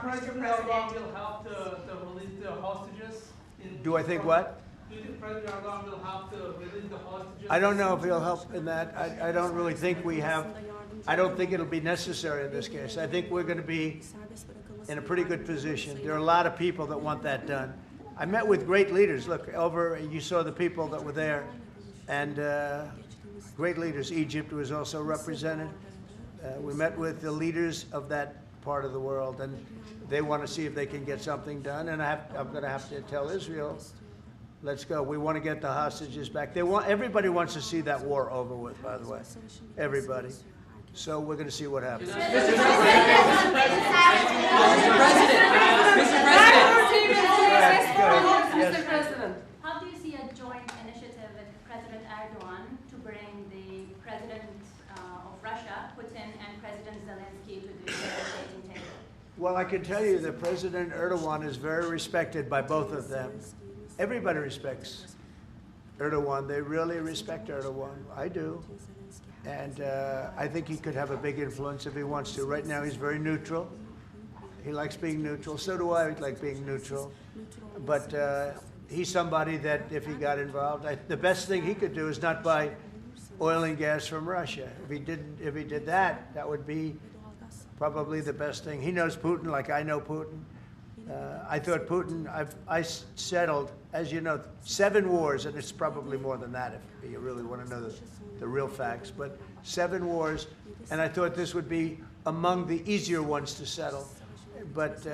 President Erdogan will help to release the hostages? Do I think what? Do you think President Erdogan will help to release the hostages? I don't know if he'll help in that. I don't really think we have. I don't think it'll be necessary in this case. I think we're going to be in a pretty good position. There are a lot of people that want that done. I met with great leaders. Look, you saw the people that were there, and great leaders. Egypt was also represented. We met with the leaders of that part of the world, and they want to see if they can get something done. And I'm going to have to tell Israel, let's go. We want to get the hostages back. Everybody wants to see that war over with, by the way. Everybody. So we're going to see what happens. Mr. President, how do you see a joint initiative with President Erdogan to bring the President of Russia, Putin, and President Zelensky to the negotiating table? Well, I can tell you that President Erdogan is very respected by both of them. Everybody respects Erdogan. They really respect Erdogan. I do. And I think he could have a big influence if he wants to. Right now, he's very neutral. He likes being neutral. So do I like being neutral. But he's somebody that, if he got involved, the best thing he could do is not buy oil and gas from Russia. If he did that, that would be probably the best thing. He knows Putin like I know Putin. I thought Putin, I settled, as you know, 7 wars, and it's probably more than that if you really want to know the real facts, but 7 wars, and I thought this would be among the easier ones to settle. But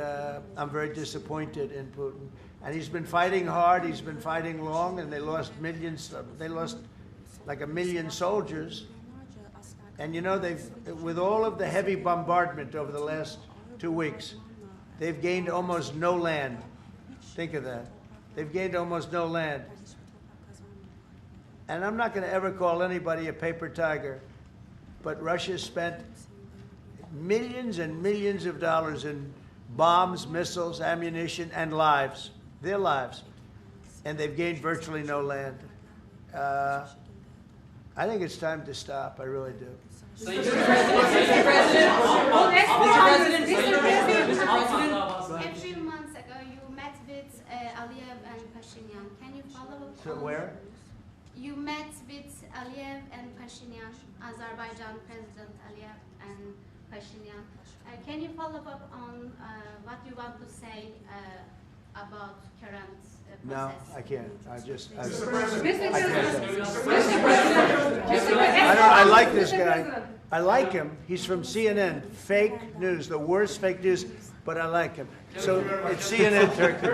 I'm very disappointed in Putin. And he's been fighting hard, he's been fighting long, and they lost millions, they lost like 1 million soldiers. And you know, with all of the heavy bombardment over the last 2 weeks, they've gained almost no land. Think of that. They've gained almost no land. And I'm not going to ever call anybody a paper tiger, but Russia spent millions and millions of dollars in bombs, missiles, ammunition, and lives, their lives. And they've gained virtually no land. I think it's time to stop. I really do. Mr. President. A few months ago, you met with Aliyev and Pashinyan. Can you follow up? So where? You met with Aliyev and Pashinyan, Azerbaijan President Aliyev and Pashinyan. Can you follow up on what you want to say about current process? No, I can't. Mr. President. I like this guy. I like him. He's from CNN. Fake news, the worst fake news, but I like him. So it's CNN Turkey.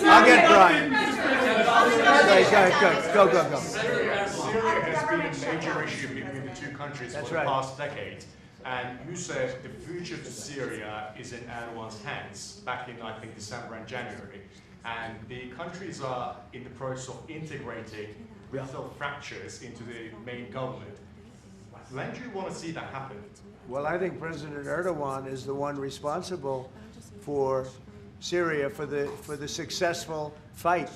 I'll get Brian. Go. Syria has been a major issue between the two countries for the past decade. And you said the future for Syria is in Erdogan's hands back in, I think, December and January. And the countries are in the process of integrating racial fractures into the main government. When do you want to see that happen? Well, I think President Erdogan is the one responsible for Syria, for the successful fight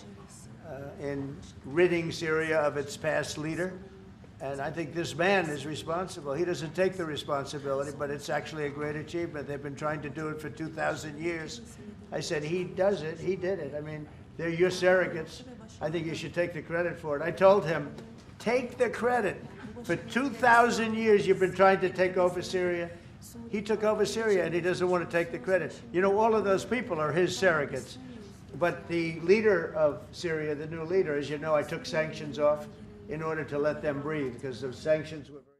in ridding Syria of its past leader. And I think this man is responsible. He doesn't take the responsibility, but it's actually a great achievement. They've been trying to do it for 2,000 years. I said, he does it. He did it. I mean, they're your surrogates. I think you should take the credit for it. I told him, take the credit. For 2,000 years, you've been trying to take over Syria. He took over Syria, and he doesn't want to take the credit. You know, all of those people are his surrogates. But the leader of Syria, the new leader, as you know, I took sanctions off in order to let them breathe, because the sanctions were very...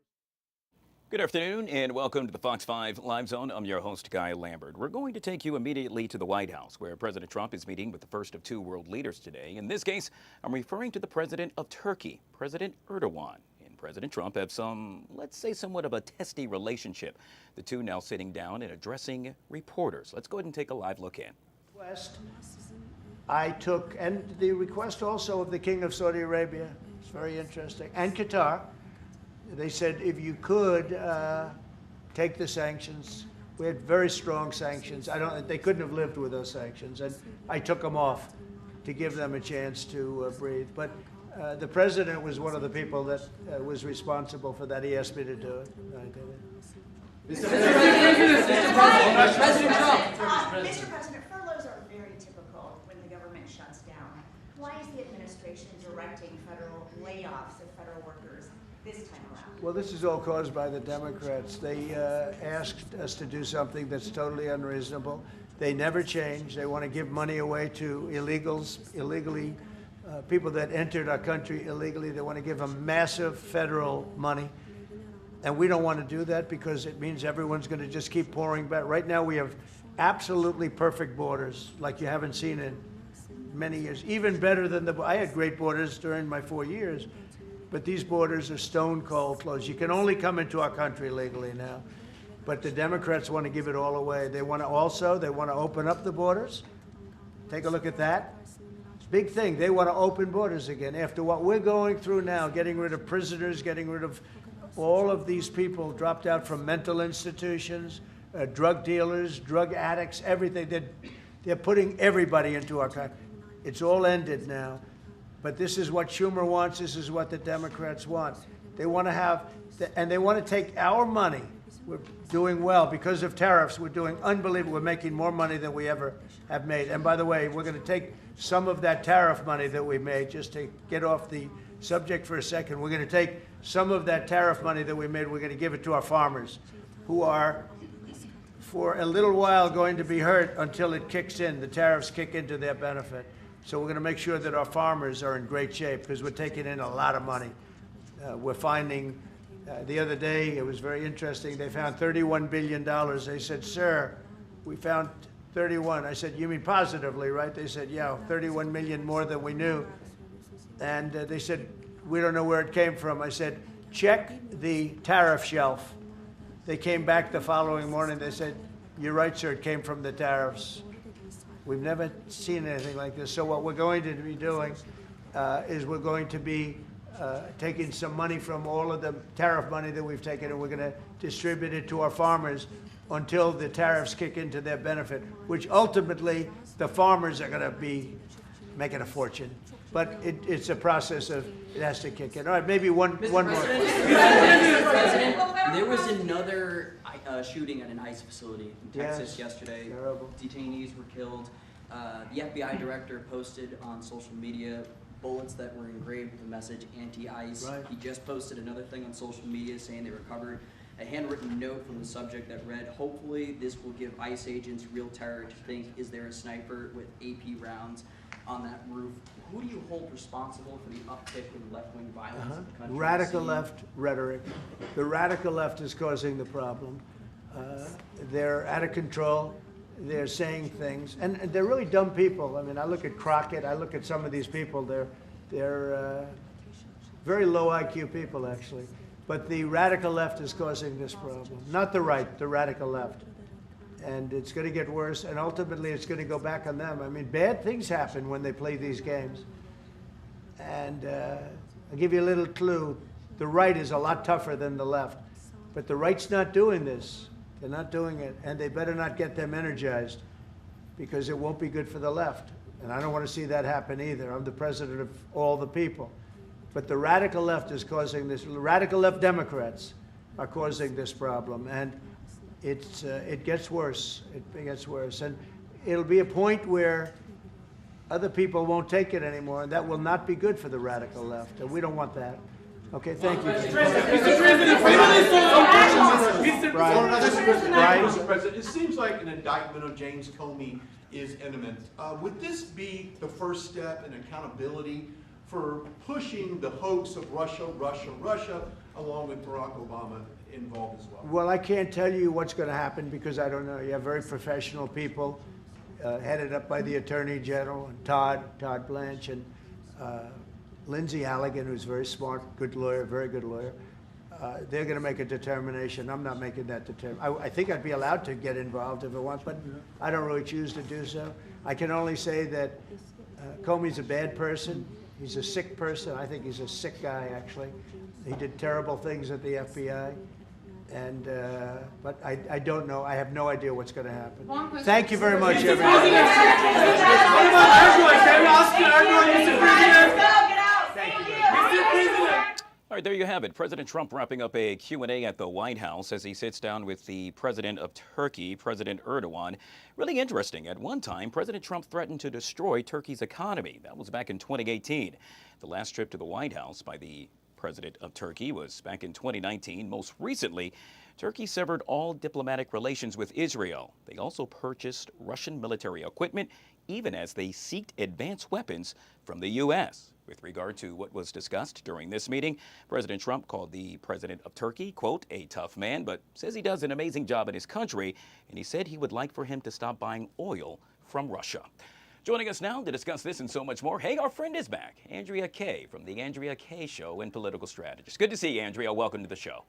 Good afternoon and welcome to the Fox 5 Live Zone. I'm your host, Guy Lambert. We're going to take you immediately to the White House, where President Trump is meeting with the first of 2 world leaders today. In this case, I'm referring to the president of Turkey, President Erdogan. And President Trump have some, let's say, somewhat of a testy relationship. The two now sitting down and addressing reporters. Let's go ahead and take a live look in. I took, and the request also of the King of Saudi Arabia, it's very interesting, and Qatar. They said if you could take the sanctions. We had very strong sanctions. They couldn't have lived with those sanctions, and I took them off to give them a chance to breathe. But the president was one of the people that was responsible for that. He asked me to do it. I did it. President Trump. Mr. President, furloughs are very typical when the government shuts down. Why is the administration directing federal layoffs of federal workers this time around? Well, this is all caused by the Democrats. They asked us to do something that's totally unreasonable. They never change. They want to give money away to illegally, people that entered our country illegally. They want to give them massive federal money. And we don't want to do that because it means everyone's going to just keep pouring back. Right now we have absolutely perfect borders like you haven't seen in many years. Even better than I had great borders during my 4 years, but these borders are stone cold closed. You can only come into our country legally now. But the Democrats want to give it all away. They want to open up the borders. Take a look at that. Big thing. They want to open borders again. After what we're going through now, getting rid of prisoners, getting rid of all of these people dropped out from mental institutions, drug dealers, drug addicts, everything. They're putting everybody into our country. It's all ended now. But this is what Schumer wants. This is what the Democrats want. They want to have, and they want to take our money. We're doing well because of tariffs. We're doing unbelievable. We're making more money than we ever have made. And by the way, we're going to take some of that tariff money that we made, just to get off the subject for a second. We're going to take some of that tariff money that we made. We're going to give it to our farmers, who are, for a little while, going to be hurt until it kicks in. The tariffs kick into their benefit. So we're going to make sure that our farmers are in great shape because we're taking in a lot of money. We're finding, the other day, it was very interesting, they found $31 billion. They said, sir, we found 31. I said, you mean positively, right? They said, yeah, 31 million more than we knew. And they said, we don't know where it came from. I said, check the tariff shelf. They came back the following morning. They said, you're right, sir, it came from the tariffs. We've never seen anything like this. So what we're going to be doing is we're going to be taking some money from all of the tariff money that we've taken, and we're going to distribute it to our farmers until the tariffs kick into their benefit, which ultimately the farmers are going to be making a fortune. But it's a process of, it has to kick in. All right, maybe one more. Mr. President, there was another shooting at an ICE facility in Texas yesterday. Terrible. Detainees were killed. The FBI director posted on social media bullets that were engraved with the message anti-ICE. Right. He just posted another thing on social media saying they recovered a handwritten note from the subject that read, hopefully this will give ICE agents real terror to think, is there a sniper with AP rounds on that roof? Who do you hold responsible for the uptick in left-wing violence in the country? Radical left rhetoric. The radical left is causing the problem. They're out of control. They're saying things, and they're really dumb people. I mean, I look at Crockett. I look at some of these people. They're very low IQ people, actually. But the radical left is causing this problem, not the right, the radical left. And it's going to get worse, and ultimately it's going to go back on them. I mean, bad things happen when they play these games. And I'll give you a little clue. The right is a lot tougher than the left. But the right's not doing this. They're not doing it, and they better not get them energized because it won't be good for the left. And I don't want to see that happen either. I'm the president of all the people. But the radical left is causing this. Radical left Democrats are causing this problem. And it gets worse. It gets worse. And it'll be a point where other people won't take it anymore, and that will not be good for the radical left. And we don't want that. Okay, thank you. Mr. President, it seems like an indictment of James Comey is imminent. Would this be the first step in accountability for pushing the hoax of Russia, along with Barack Obama involved as well? Well, I can't tell you what's going to happen because I don't know. You have very professional people headed up by the Attorney General and Todd Blanche and Lindsay Halligan, who's very smart, good lawyer, very good lawyer. They're going to make a determination. I'm not making that determination. I think I'd be allowed to get involved if I want, but I don't really choose to do so. I can only say that Comey's a bad person. He's a sick person. I think he's a sick guy, actually. He did terrible things at the FBI. And, but I don't know. I have no idea what's going to happen. Thank you very much, everybody. All right, there you have it. President Trump wrapping up a Q&A at the White House as he sits down with the president of Turkey, President Erdogan. Really interesting. At one time, President Trump threatened to destroy Turkey's economy. That was back in 2018. The last trip to the White House by the president of Turkey was back in 2019. Most recently, Turkey severed all diplomatic relations with Israel. They also purchased Russian military equipment, even as they seeked advanced weapons from the U.S. With regard to what was discussed during this meeting, President Trump called the president of Turkey, quote, a tough man, but says he does an amazing job in his country, and he said he would like for him to stop buying oil from Russia. Joining us now to discuss this and so much more, hey, our friend is back, Andrea Kaye from The Andrea Kaye Show and Political Strategist. Good to see you, Andrea. Welcome to the show.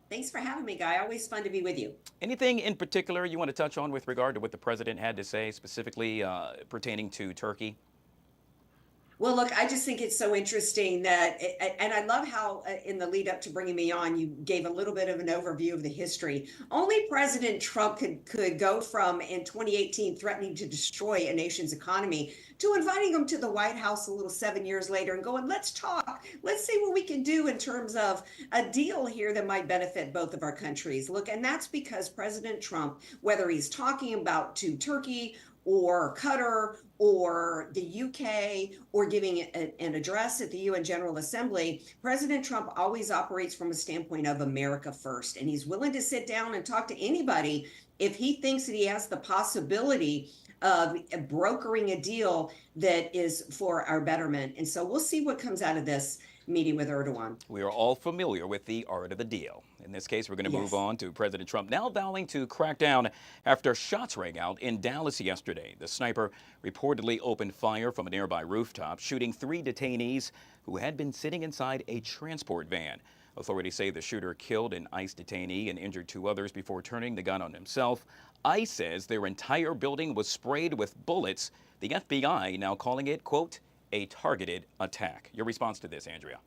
Thanks for having me, Guy. Always fun to be with you. Anything in particular you want to touch on with regard to what the president had to say, specifically pertaining to Turkey? Well, look, I just think it's so interesting that, and I love how in the lead up to bringing me on, you gave a little bit of an overview of the history. Only President Trump could go from, in 2018, threatening to destroy a nation's economy to inviting him to the White House a little 7 years later and going, let's talk. Let's see what we can do in terms of a deal here that might benefit both of our countries. Look, and that's because President Trump, whether he's talking about to Turkey or Qatar or the UK or giving an address at the UN General Assembly, President Trump always operates from a standpoint of America first. And he's willing to sit down and talk to anybody if he thinks that he has the possibility of brokering a deal that is for our betterment. And so we'll see what comes out of this meeting with Erdogan. We are all familiar with the art of the deal. In this case, we're going to move on to President Trump now vowing to crack down after shots rang out in Dallas yesterday. The sniper reportedly opened fire from a nearby rooftop, shooting 3 detainees who had been sitting inside a transport van. Authorities say the shooter killed an ICE detainee and injured 2 others before turning the gun on himself. ICE says their entire building was sprayed with bullets. The FBI now calling it, quote, a targeted attack. Your response to this, Andrea?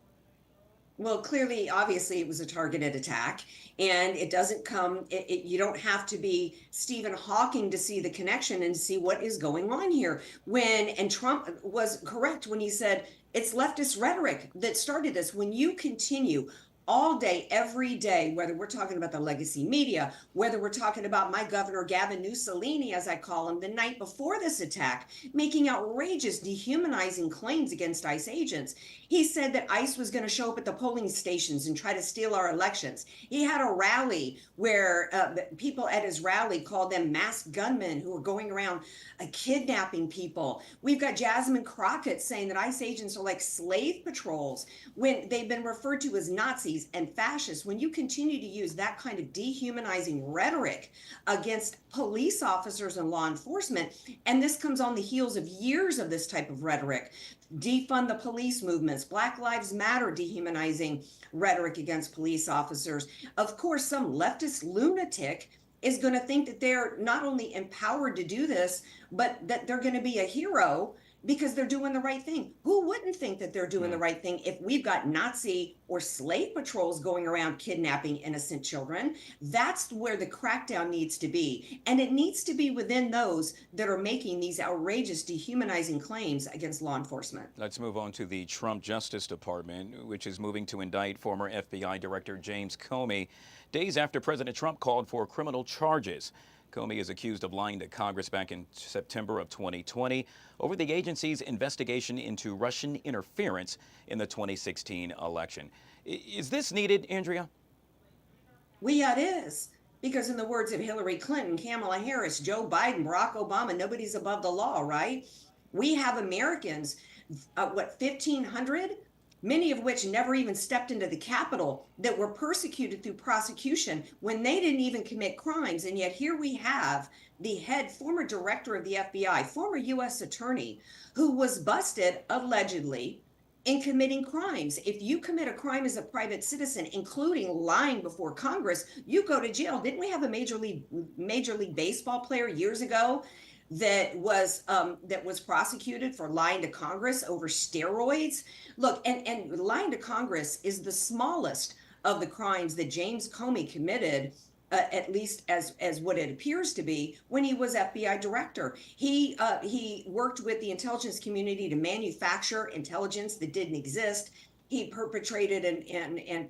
Well, clearly, obviously, it was a targeted attack, and it doesn't come, you don't have to be Stephen Hawking to see the connection and see what is going on here. And Trump was correct when he said it's leftist rhetoric that started this. When you continue all day, every day, whether we're talking about the legacy media, whether we're talking about my governor, Gavin Mussolini, as I call him, the night before this attack, making outrageous, dehumanizing claims against ICE agents. He said that ICE was going to show up at the polling stations and try to steal our elections. He had a rally where people at his rally called them masked gunmen who were going around kidnapping people. We've got Jasmine Crockett saying that ICE agents are like slave patrols when they've been referred to as Nazis and fascists. When you continue to use that kind of dehumanizing rhetoric against police officers and law enforcement, and this comes on the heels of years of this type of rhetoric, defund the police movements, Black Lives Matter dehumanizing rhetoric against police officers. Of course, some leftist lunatic is going to think that they're not only empowered to do this, but that they're going to be a hero because they're doing the right thing. Who wouldn't think that they're doing the right thing if we've got Nazi or slave patrols going around kidnapping innocent children? That's where the crackdown needs to be. And it needs to be within those that are making these outrageous, dehumanizing claims against law enforcement. Let's move on to the Trump Justice Department, which is moving to indict former FBI Director James Comey days after President Trump called for criminal charges. Comey is accused of lying to Congress back in September of 2020 over the agency's investigation into Russian interference in the 2016 election. Is this needed, Andrea? Well, yeah, it is. Because in the words of Hillary Clinton, Kamala Harris, Joe Biden, Barack Obama, nobody's above the law, right? We have Americans, 1,500? Many of which never even stepped into the Capitol, that were persecuted through prosecution when they didn't even commit crimes. And yet here we have the former director of the FBI, former U.S. attorney, who was busted allegedly in committing crimes. If you commit a crime as a private citizen, including lying before Congress, you go to jail. Didn't we have a Major League Baseball player years ago that was prosecuted for lying to Congress over steroids? Look, and lying to Congress is the smallest of the crimes that James Comey committed, at least as what it appears to be, when he was FBI director. He worked with the intelligence community to manufacture intelligence that didn't exist. He perpetrated and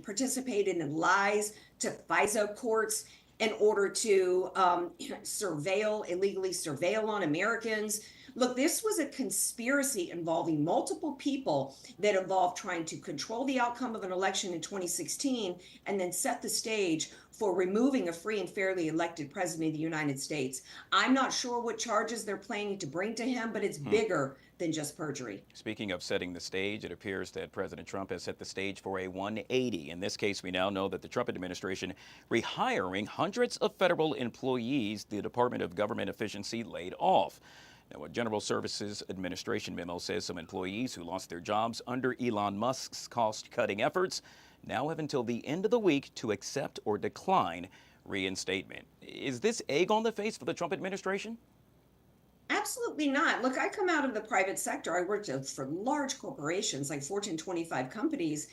participated in lies to FISA courts in order to illegally surveil on Americans. Look, this was a conspiracy involving multiple people that involved trying to control the outcome of an election in 2016 and then set the stage for removing a free and fairly elected president of the United States. I'm not sure what charges they're planning to bring to him, but it's bigger than just perjury. Speaking of setting the stage, it appears that President Trump has set the stage for a 180. In this case, we now know that the Trump administration rehiring hundreds of federal employees the Department of Government Efficiency laid off. Now, a General Services Administration memo says some employees who lost their jobs under Elon Musk's cost-cutting efforts now have until the end of the week to accept or decline reinstatement. Is this egg on the face for the Trump administration? Absolutely not. Look, I come out of the private sector. I worked for large corporations like Fortune 25 companies,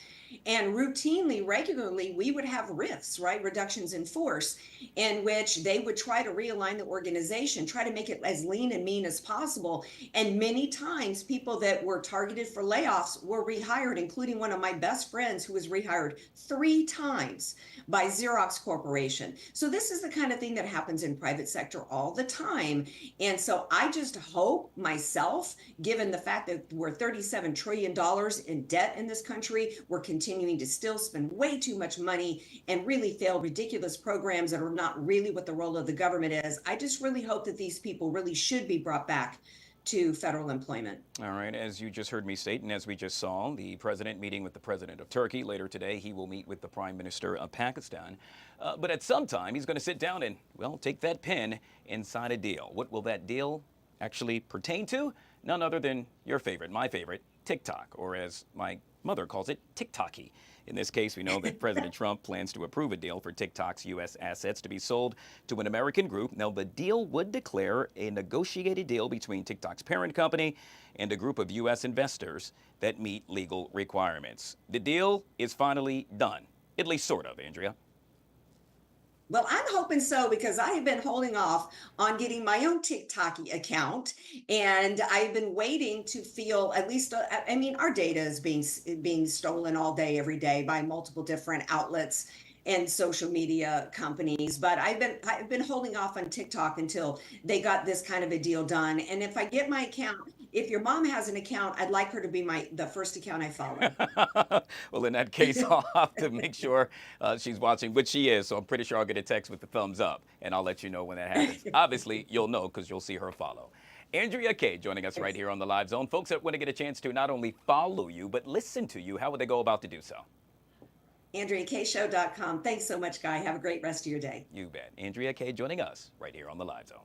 and routinely, regularly, we would have RIFs, right? Reductions in force, in which they would try to realign the organization, try to make it as lean and mean as possible. And many times people that were targeted for layoffs were rehired, including one of my best friends who was rehired 3 times by Xerox Corporation. So this is the kind of thing that happens in private sector all the time. And so I just hope myself, given the fact that we're $37 trillion in debt in this country, we're continuing to still spend way too much money and really fail ridiculous programs that are not really what the role of the government is. I just really hope that these people really should be brought back to federal employment. All right, as you just heard me state, and as we just saw, the president meeting with the president of Turkey. Later today, he will meet with the prime minister of Pakistan. But at some time, he's going to sit down and, well, take that pen and sign a deal. What will that deal actually pertain to? None other than your favorite, my favorite, TikTok, or as my mother calls it, TikToky. In this case, we know that President Trump plans to approve a deal for TikTok's U.S. assets to be sold to an American group. Now, the deal would declare a negotiated deal between TikTok's parent company and a group of U.S. investors that meet legal requirements. The deal is finally done, at least sort of, Andrea. Well, I'm hoping so, because I have been holding off on getting my own TikTok account, and I've been waiting to feel at least, I mean, our data is being stolen all day, every day by multiple different outlets and social media companies. But I've been holding off on TikTok until they got this kind of a deal done. And if I get my account, if your mom has an account, I'd like her to be the first account I follow. Well, in that case, I'll have to make sure she's watching, which she is. So I'm pretty sure I'll get a text with the thumbs up, and I'll let you know when that happens. Obviously, you'll know because you'll see her follow. Andrea Kaye joining us right here on the Live Zone. Folks that want to get a chance to not only follow you, but listen to you, how would they go about to do so? AndreaKayeShow.com. Thanks so much, Guy. Have a great rest of your day. You bet. Andrea Kaye joining us right here on the Live Zone.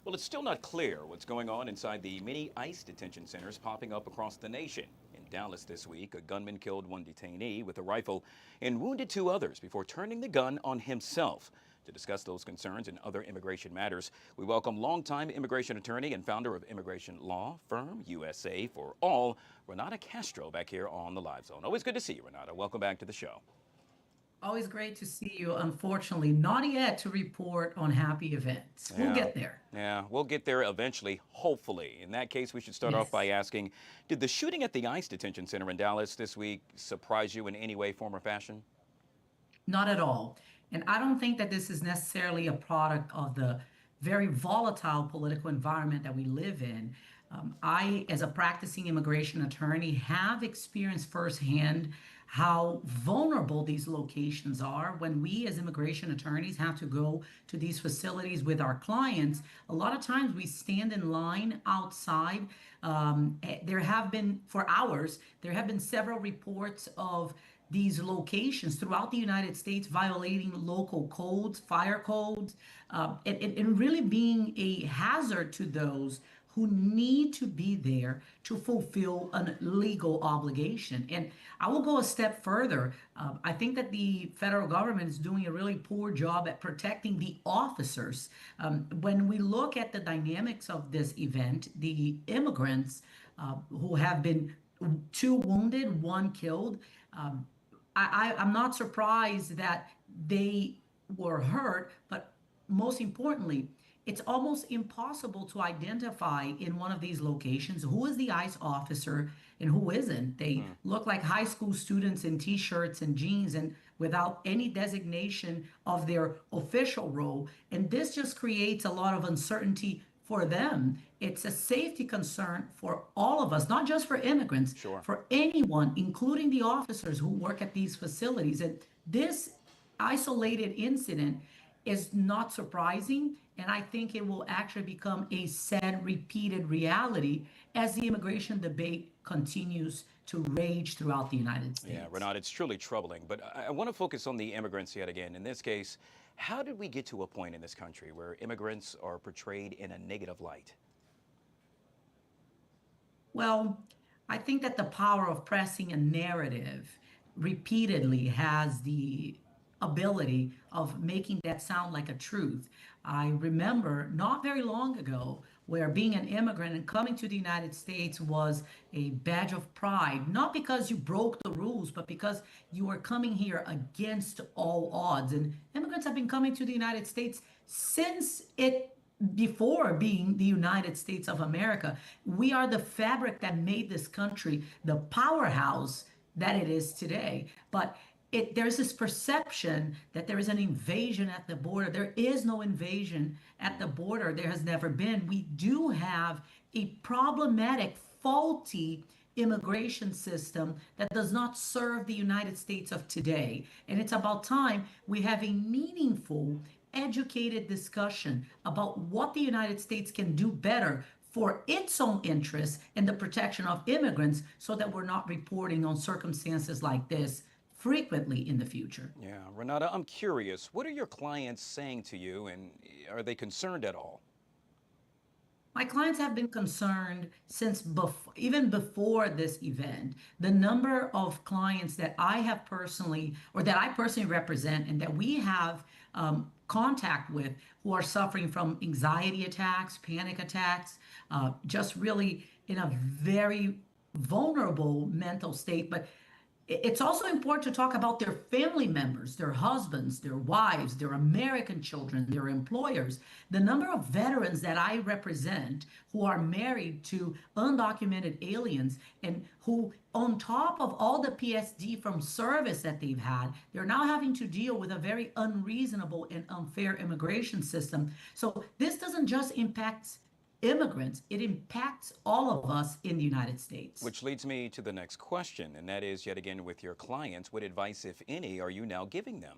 Well, it's still not clear what's going on inside the many ICE detention centers popping up across the nation. In Dallas this week, a gunman killed 1 detainee with a rifle and wounded 2 others before turning the gun on himself. To discuss those concerns and other immigration matters, we welcome longtime immigration attorney and founder of immigration law firm USA for All, Renata Castro, back here on the Live Zone. Always good to see you, Renata. Welcome back to the show. Always great to see you. Unfortunately, not yet to report on happy events. We'll get there. Yeah, we'll get there eventually, hopefully. In that case, we should start off by asking, did the shooting at the ICE detention center in Dallas this week surprise you in any way, form, or fashion? Not at all. And I don't think that this is necessarily a product of the very volatile political environment that we live in. I, as a practicing immigration attorney, have experienced firsthand how vulnerable these locations are when we as immigration attorneys have to go to these facilities with our clients. A lot of times we stand in line outside. There have been, for hours, there have been several reports of these locations throughout the United States violating local codes, fire codes, and really being a hazard to those who need to be there to fulfill a legal obligation. And I will go a step further. I think that the federal government is doing a really poor job at protecting the officers. When we look at the dynamics of this event, the immigrants who have been 2 wounded, 1 killed, I'm not surprised that they were hurt, but most importantly, it's almost impossible to identify in one of these locations who is the ICE officer and who isn't. They look like high school students in t-shirts and jeans and without any designation of their official role. And this just creates a lot of uncertainty for them. It's a safety concern for all of us, not just for immigrants, for anyone, including the officers who work at these facilities. And this isolated incident is not surprising, and I think it will actually become a sad, repeated reality as the immigration debate continues to rage throughout the United States. Yeah, Renata, it's truly troubling, but I want to focus on the immigrants yet again. In this case, how did we get to a point in this country where immigrants are portrayed in a negative light? Well, I think that the power of pressing a narrative repeatedly has the ability of making that sound like a truth. I remember not very long ago where being an immigrant and coming to the United States was a badge of pride, not because you broke the rules, but because you were coming here against all odds. And immigrants have been coming to the United States since before being the United States of America. We are the fabric that made this country the powerhouse that it is today. But there's this perception that there is an invasion at the border. There is no invasion at the border. There has never been. We do have a problematic, faulty immigration system that does not serve the United States of today. And it's about time we have a meaningful, educated discussion about what the United States can do better for its own interests and the protection of immigrants, so that we're not reporting on circumstances like this frequently in the future. Yeah, Renata, I'm curious, what are your clients saying to you, and are they concerned at all? My clients have been concerned since even before this event. The number of clients that I have personally, or that I personally represent, and that we have contact with, who are suffering from anxiety attacks, panic attacks, just really in a very vulnerable mental state. But it's also important to talk about their family members, their husbands, their wives, their American children, their employers. The number of veterans that I represent who are married to undocumented aliens, and who, on top of all the PSD from service that they've had, they're now having to deal with a very unreasonable and unfair immigration system. So this doesn't just impact immigrants, it impacts all of us in the United States. Which leads me to the next question, and that is, yet again, with your clients, what advice, if any, are you now giving them?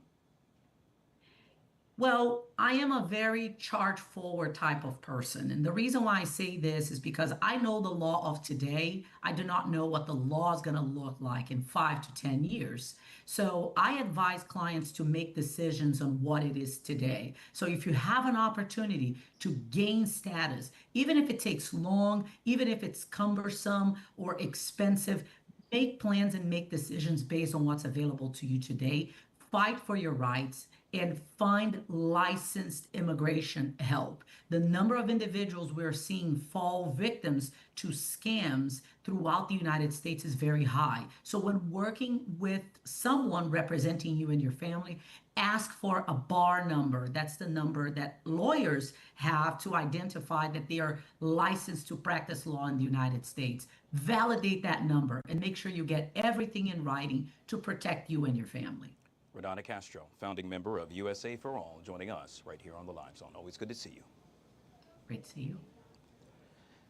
Well, I am a very charge forward type of person. And the reason why I say this is because I know the law of today. I do not know what the law is going to look like in 5 to 10 years. So I advise clients to make decisions on what it is today. So if you have an opportunity to gain status, even if it takes long, even if it's cumbersome or expensive, make plans and make decisions based on what's available to you today. Fight for your rights and find licensed immigration help. The number of individuals we're seeing fall victims to scams throughout the United States is very high. So when working with someone representing you and your family, ask for a bar number. That's the number that lawyers have to identify that they are licensed to practice law in the United States. Validate that number and make sure you get everything in writing to protect you and your family. Renata Castro, founding member of USA for All, joining us right here on the Live Zone. Always good to see you. Great to see you.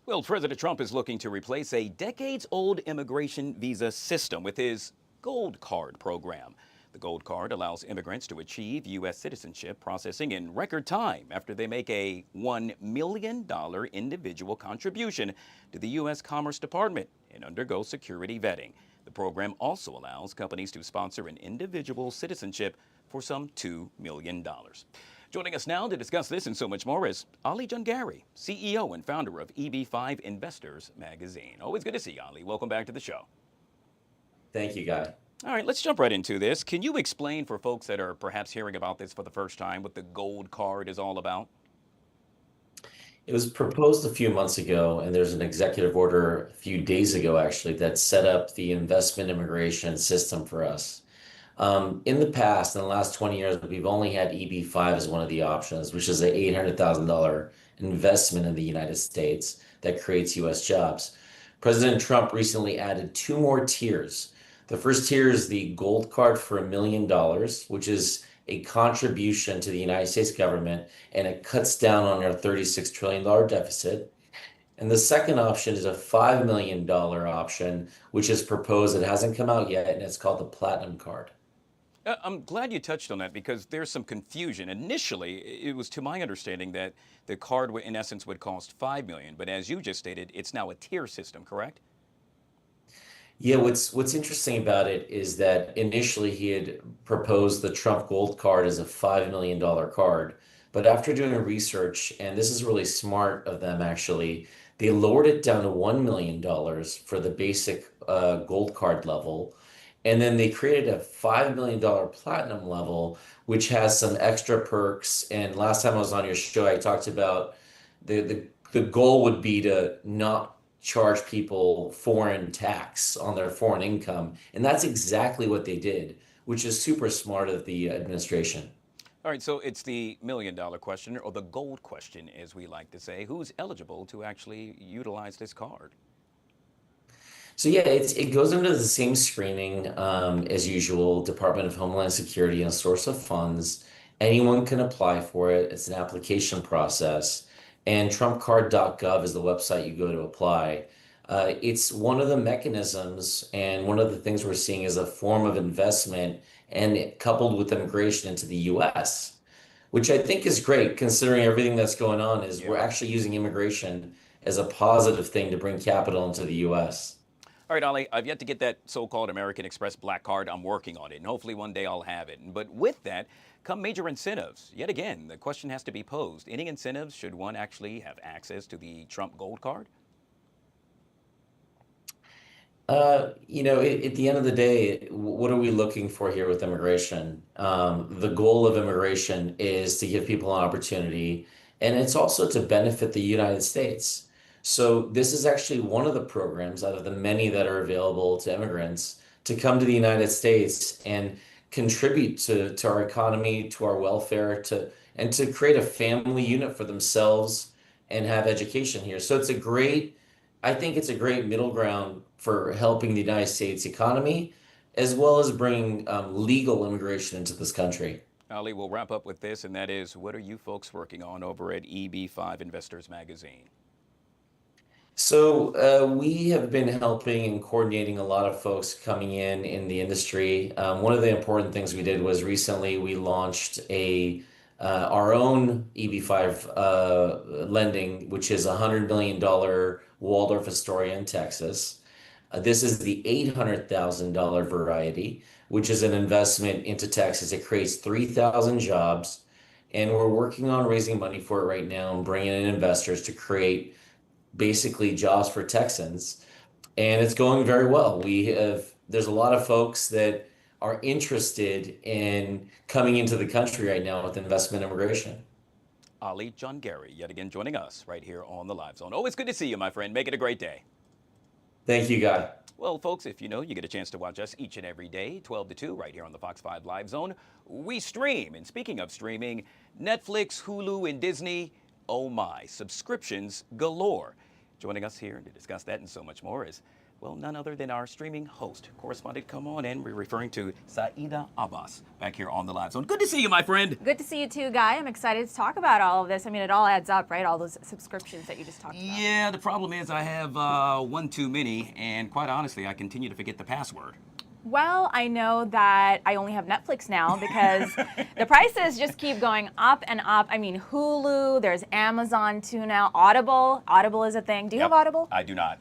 Well, President Trump is looking to replace a decades-old immigration visa system with his Gold Card program. The Gold Card allows immigrants to achieve U.S. citizenship processing in record time after they make a $1 million individual contribution to the U.S. Commerce Department and undergo security vetting. The program also allows companies to sponsor an individual citizenship for some $2 million. Joining us now to discuss this and so much more is Ali Jungari, CEO and founder of EB5 Investors Magazine. Always good to see you, Ali. Welcome back to the show. Thank you, Guy. All right, let's jump right into this. Can you explain for folks that are perhaps hearing about this for the first time what the Gold Card is all about? It was proposed a few months ago, and there's an executive order a few days ago, actually, that set up the investment immigration system for us. In the past, in the last 20 years, we've only had EB-5 as one of the options, which is an $800,000 investment in the United States that creates U.S. jobs. President Trump recently added 2 more tiers. The first tier is the gold card for $1 million, which is a contribution to the United States government, and it cuts down on our $36 trillion deficit. And the second option is a $5 million option, which is proposed. It hasn't come out yet, and it's called the Platinum Card. I'm glad you touched on that because there's some confusion. Initially, it was to my understanding that the card, in essence, would cost $5 million, but as you just stated, it's now a tier system, correct? Yeah, what's interesting about it is that initially he had proposed the Trump Gold Card as a $5 million card, but after doing research, and this is really smart of them actually, they lowered it down to $1 million for the basic gold card level. And then they created a $5 million platinum level, which has some extra perks. And last time I was on your show, I talked about the goal would be to not charge people foreign tax on their foreign income. And that's exactly what they did, which is super smart of the administration. All right, so it's the million-dollar question, or the gold question, as we like to say. Who's eligible to actually utilize this card? So yeah, it goes under the same screening as usual, Department of Homeland Security and source of funds. Anyone can apply for it. It's an application process. And trumpcard.gov is the website you go to apply. It's one of the mechanisms and one of the things we're seeing is a form of investment and coupled with immigration into the U.S., which I think is great considering everything that's going on is we're actually using immigration as a positive thing to bring capital into the U.S. All right, Ali, I've yet to get that so-called American Express black card. I'm working on it, and hopefully one day I'll have it. But with that come major incentives. Yet again, the question has to be posed. Any incentives should one actually have access to the Trump Gold Card? You know, at the end of the day, what are we looking for here with immigration? The goal of immigration is to give people an opportunity, and it's also to benefit the United States. So this is actually one of the programs out of the many that are available to immigrants to come to the United States and contribute to our economy, to our welfare, and to create a family unit for themselves and have education here. So I think it's a great middle ground for helping the United States economy, as well as bringing legal immigration into this country. Ali, we'll wrap up with this, and that is, what are you folks working on over at EB5 Investors Magazine? So we have been helping and coordinating a lot of folks coming in the industry. One of the important things we did was recently we launched our own EB5 lending, which is a $100 million Waldorf Astoria in Texas. This is the $800,000 variety, which is an investment into Texas. It creates 3,000 jobs, and we're working on raising money for it right now and bringing in investors to create basically jobs for Texans, and it's going very well. There's a lot of folks that are interested in coming into the country right now with investment immigration. Ali John Gary, yet again joining us right here on the Live Zone. Always good to see you, my friend. Make it a great day. Thank you, Guy. Well, folks, if you get a chance to watch us each and every day, 12 to 2, right here on the Fox 5 Live Zone. We stream, and speaking of streaming, Netflix, Hulu, and Disney, oh my, subscriptions galore. Joining us here to discuss that and so much more is, well, none other than our streaming host, correspondent. Come on in. We're referring to Saida Abbas back here on the Live Zone. Good to see you, my friend. Good to see you too, Guy. I'm excited to talk about all of this. I mean, it all adds up, right? All those subscriptions that you just talked about. Yeah, the problem is I have one too many, and quite honestly, I continue to forget the password. Well, I know that I only have Netflix now because the prices just keep going up and up. I mean, Hulu, there's Amazon too now. Audible is a thing. Do you have Audible? I do not.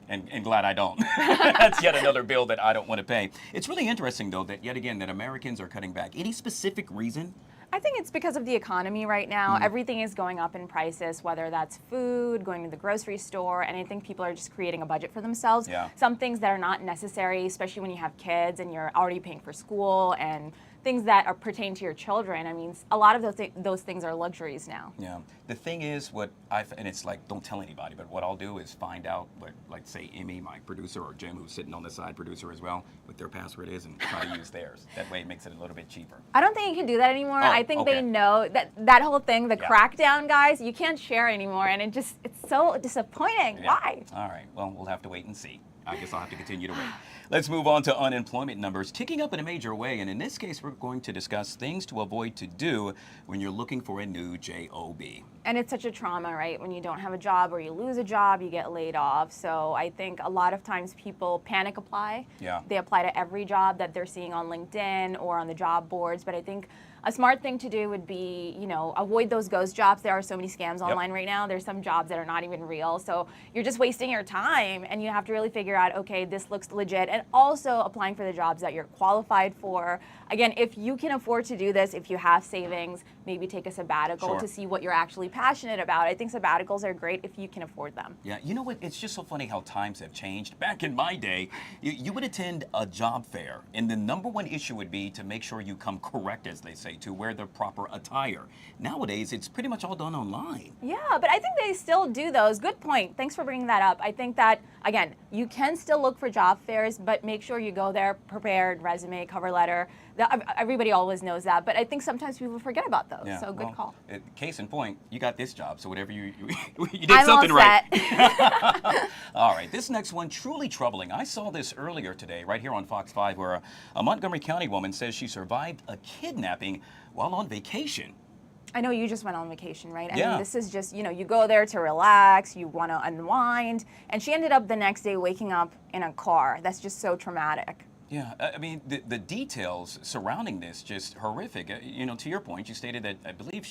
And glad I don't. That's yet another bill that I don't want to pay. It's really interesting, though, that yet again, that Americans are cutting back. Any specific reason? I think it's because of the economy right now. Everything is going up in prices, whether that's food, going to the grocery store, and I think people are just creating a budget for themselves. Some things that are not necessary, especially when you have kids and you're already paying for school and things that are pertain to your children. I mean, a lot of those things are luxuries now. Yeah. The thing is, and it's like, don't tell anybody, but what I'll do is find out what, like, say, Emmy, my producer, or Jim, who's sitting on the side, producer as well, what their password is, and try to use theirs. That way it makes it a little bit cheaper. I don't think you can do that anymore. Oh, I think okay. they know that whole thing, the crackdown, guys, you can't share anymore, and it's so disappointing. Yeah. Why? All right. Well, we'll have to wait and see. I guess I'll have to continue to wait. Let's move on to unemployment numbers ticking up in a major way. And in this case, we're going to discuss things to avoid to do when you're looking for a new job. And it's such a trauma, right? When you don't have a job or you lose a job, you get laid off. So I think a lot of times people panic apply. Yeah. They apply to every job that they're seeing on LinkedIn or on the job boards. But I think a smart thing to do would be, avoid those ghost jobs. There are so many scams online right now. There's some jobs that are not even real. So you're just wasting your time, and you have to really figure out, okay, this looks legit. And also applying for the jobs that you're qualified for. Again, if you can afford to do this, if you have savings, maybe take a sabbatical to see what you're actually passionate about. I think sabbaticals are great if you can afford them. Yeah, you know what? It's just so funny how times have changed. Back in my day, you would attend a job fair, and the number one issue would be to make sure you come correct, as they say, to wear the proper attire. Nowadays, it's pretty much all done online. Yeah, but I think they still do those. Good point. Thanks for bringing that up. I think that, again, you can still look for job fairs, but make sure you go there prepared, resume, cover letter. Everybody always knows that, but I think sometimes people forget about those. Yeah, so good call. Case in point, you got this job, so whatever you did I'm something all right. set. All right, this next one, truly troubling. I saw this earlier today, right here on Fox 5, where a Montgomery County woman says she survived a kidnapping while on vacation. I know you just went on vacation, right? I Yeah. mean, this is just, you go there to relax, you want to unwind, and she ended up the next day waking up in a car. That's just so traumatic. Yeah, I mean, the details surrounding this just horrific. To your point, you stated that I believe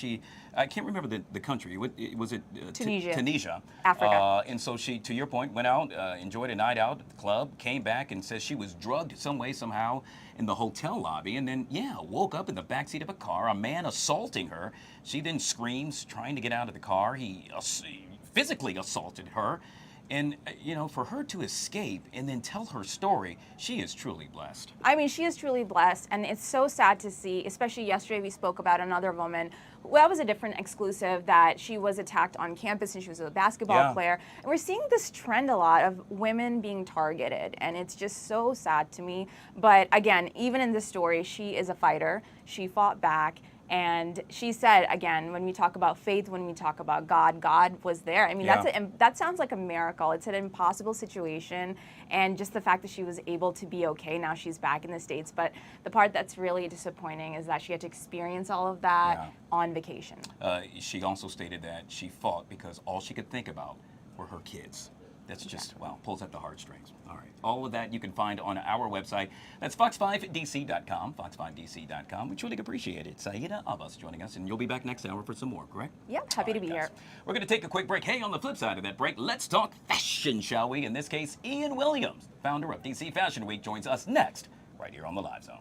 I can't remember the country. Was it Tunisia. Tunisia. Africa. And so she, to your point, went out, enjoyed a night out at the club, came back and says she was drugged some way, somehow in the hotel lobby, and then, woke up in the backseat of a car, a man assaulting her. She then screams, trying to get out of the car. He physically assaulted her. And, for her to escape and then tell her story, she is truly blessed. I mean, she is truly blessed, and it's so sad to see, especially yesterday we spoke about another woman. Well, that was a different exclusive, that she was attacked on campus and she was a basketball player. And we're seeing this trend a lot of women being targeted, and it's just so sad to me. But again, even in this story, she is a fighter. She fought back. And she said, again, when we talk about faith, when we talk about God, God was there. I mean, that sounds like a miracle. It's an impossible situation. And just the fact that she was able to be okay, now she's back in the States. But the part that's really disappointing is that she had to experience all of that on vacation. She also stated that she fought because all she could think about were her kids. That's just, pulls at the heartstrings. All right. All of that you can find on our website. That's fox5dc.com, fox5dc.com. We truly appreciate it. Saida Abbas joining us, and you'll be back next hour for some more, correct? Yep, happy to be here. We're going to take a quick break. Hey, on the flip side of that break, let's talk fashion, shall we? In this case, Ian Williams, founder of DC Fashion Week, joins us next, right here on the Live Zone.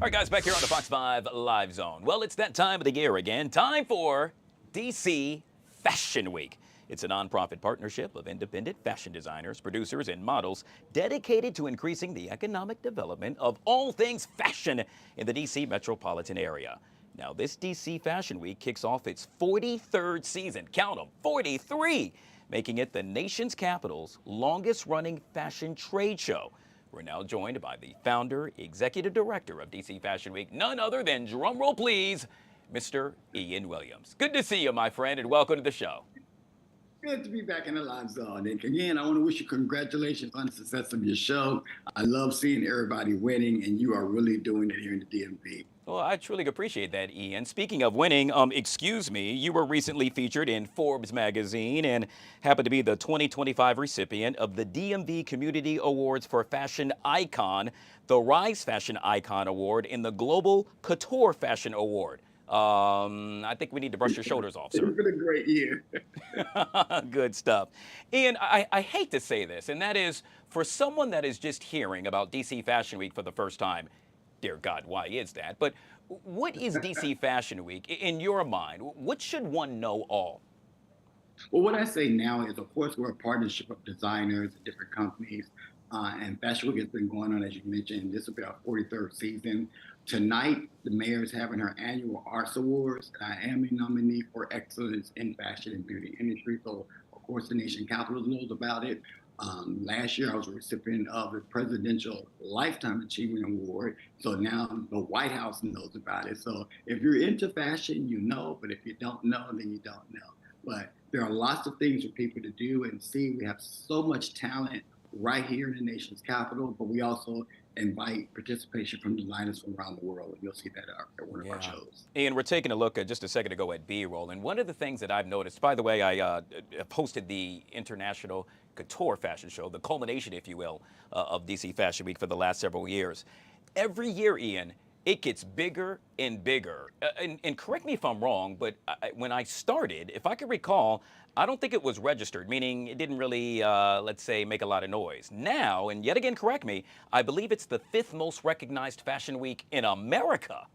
All right, guys, back here on the Fox 5 Live Zone. Well, it's that time of the year again. Time for DC Fashion Week. It's a nonprofit partnership of independent fashion designers, producers, and models dedicated to increasing the economic development of all things fashion in the DC metropolitan area. Now, this DC Fashion Week kicks off its 43rd season. Count them, 43, making it the nation's capital's longest-running fashion trade show. We're now joined by the founder, executive director of DC Fashion Week, none other than, drumroll please, Mr. Ian Williams. Good to see you, my friend, and welcome to the show. Good to be back in the live zone. And again, I want to wish you congratulations on the success of your show. I love seeing everybody winning, and you are really doing it here in the DMV. Well, I truly appreciate that, Ian. Speaking of winning, excuse me, you were recently featured in Forbes magazine and happened to be the 2025 recipient of the DMV Community Awards for Fashion Icon, the Rise Fashion Icon Award, and the Global Couture Fashion Award. I think we need to brush your shoulders off, sir. It's been a great year. Good stuff. Ian, I hate to say this, and that is, for someone that is just hearing about DC Fashion Week for the first time, dear God, why is that? But what is DC Fashion Week in your mind? What should one know all? Well, what I say now is, of course, we're a partnership of designers and different companies. And Fashion Week has been going on, as you mentioned. This will be our 43rd season. Tonight, the mayor is having her annual Arts Awards. I am a nominee for excellence in fashion and beauty industry. So, of course, the nation capital knows about it. Last year, I was a recipient of the Presidential Lifetime Achievement Award. So now the White House knows about it. So if you're into fashion, you know, but if you don't know, then you don't know. But there are lots of things for people to do and see. We have so much talent right here in the nation's capital, but we also invite participation from designers from around the world. And you'll see that at one of our shows. Ian, we're taking a look at just a second ago at B-roll. And one of the things that I've noticed, by the way, I posted the International Couture Fashion Show, the culmination, if you will, of DC Fashion Week for the last several years. Every year, Ian, it gets bigger and bigger. And correct me if I'm wrong, but when I started, if I could recall, I don't think it was registered, meaning it didn't really, let's say, make a lot of noise. Now, and yet again, correct me, I believe it's the 5th most recognized fashion week in America.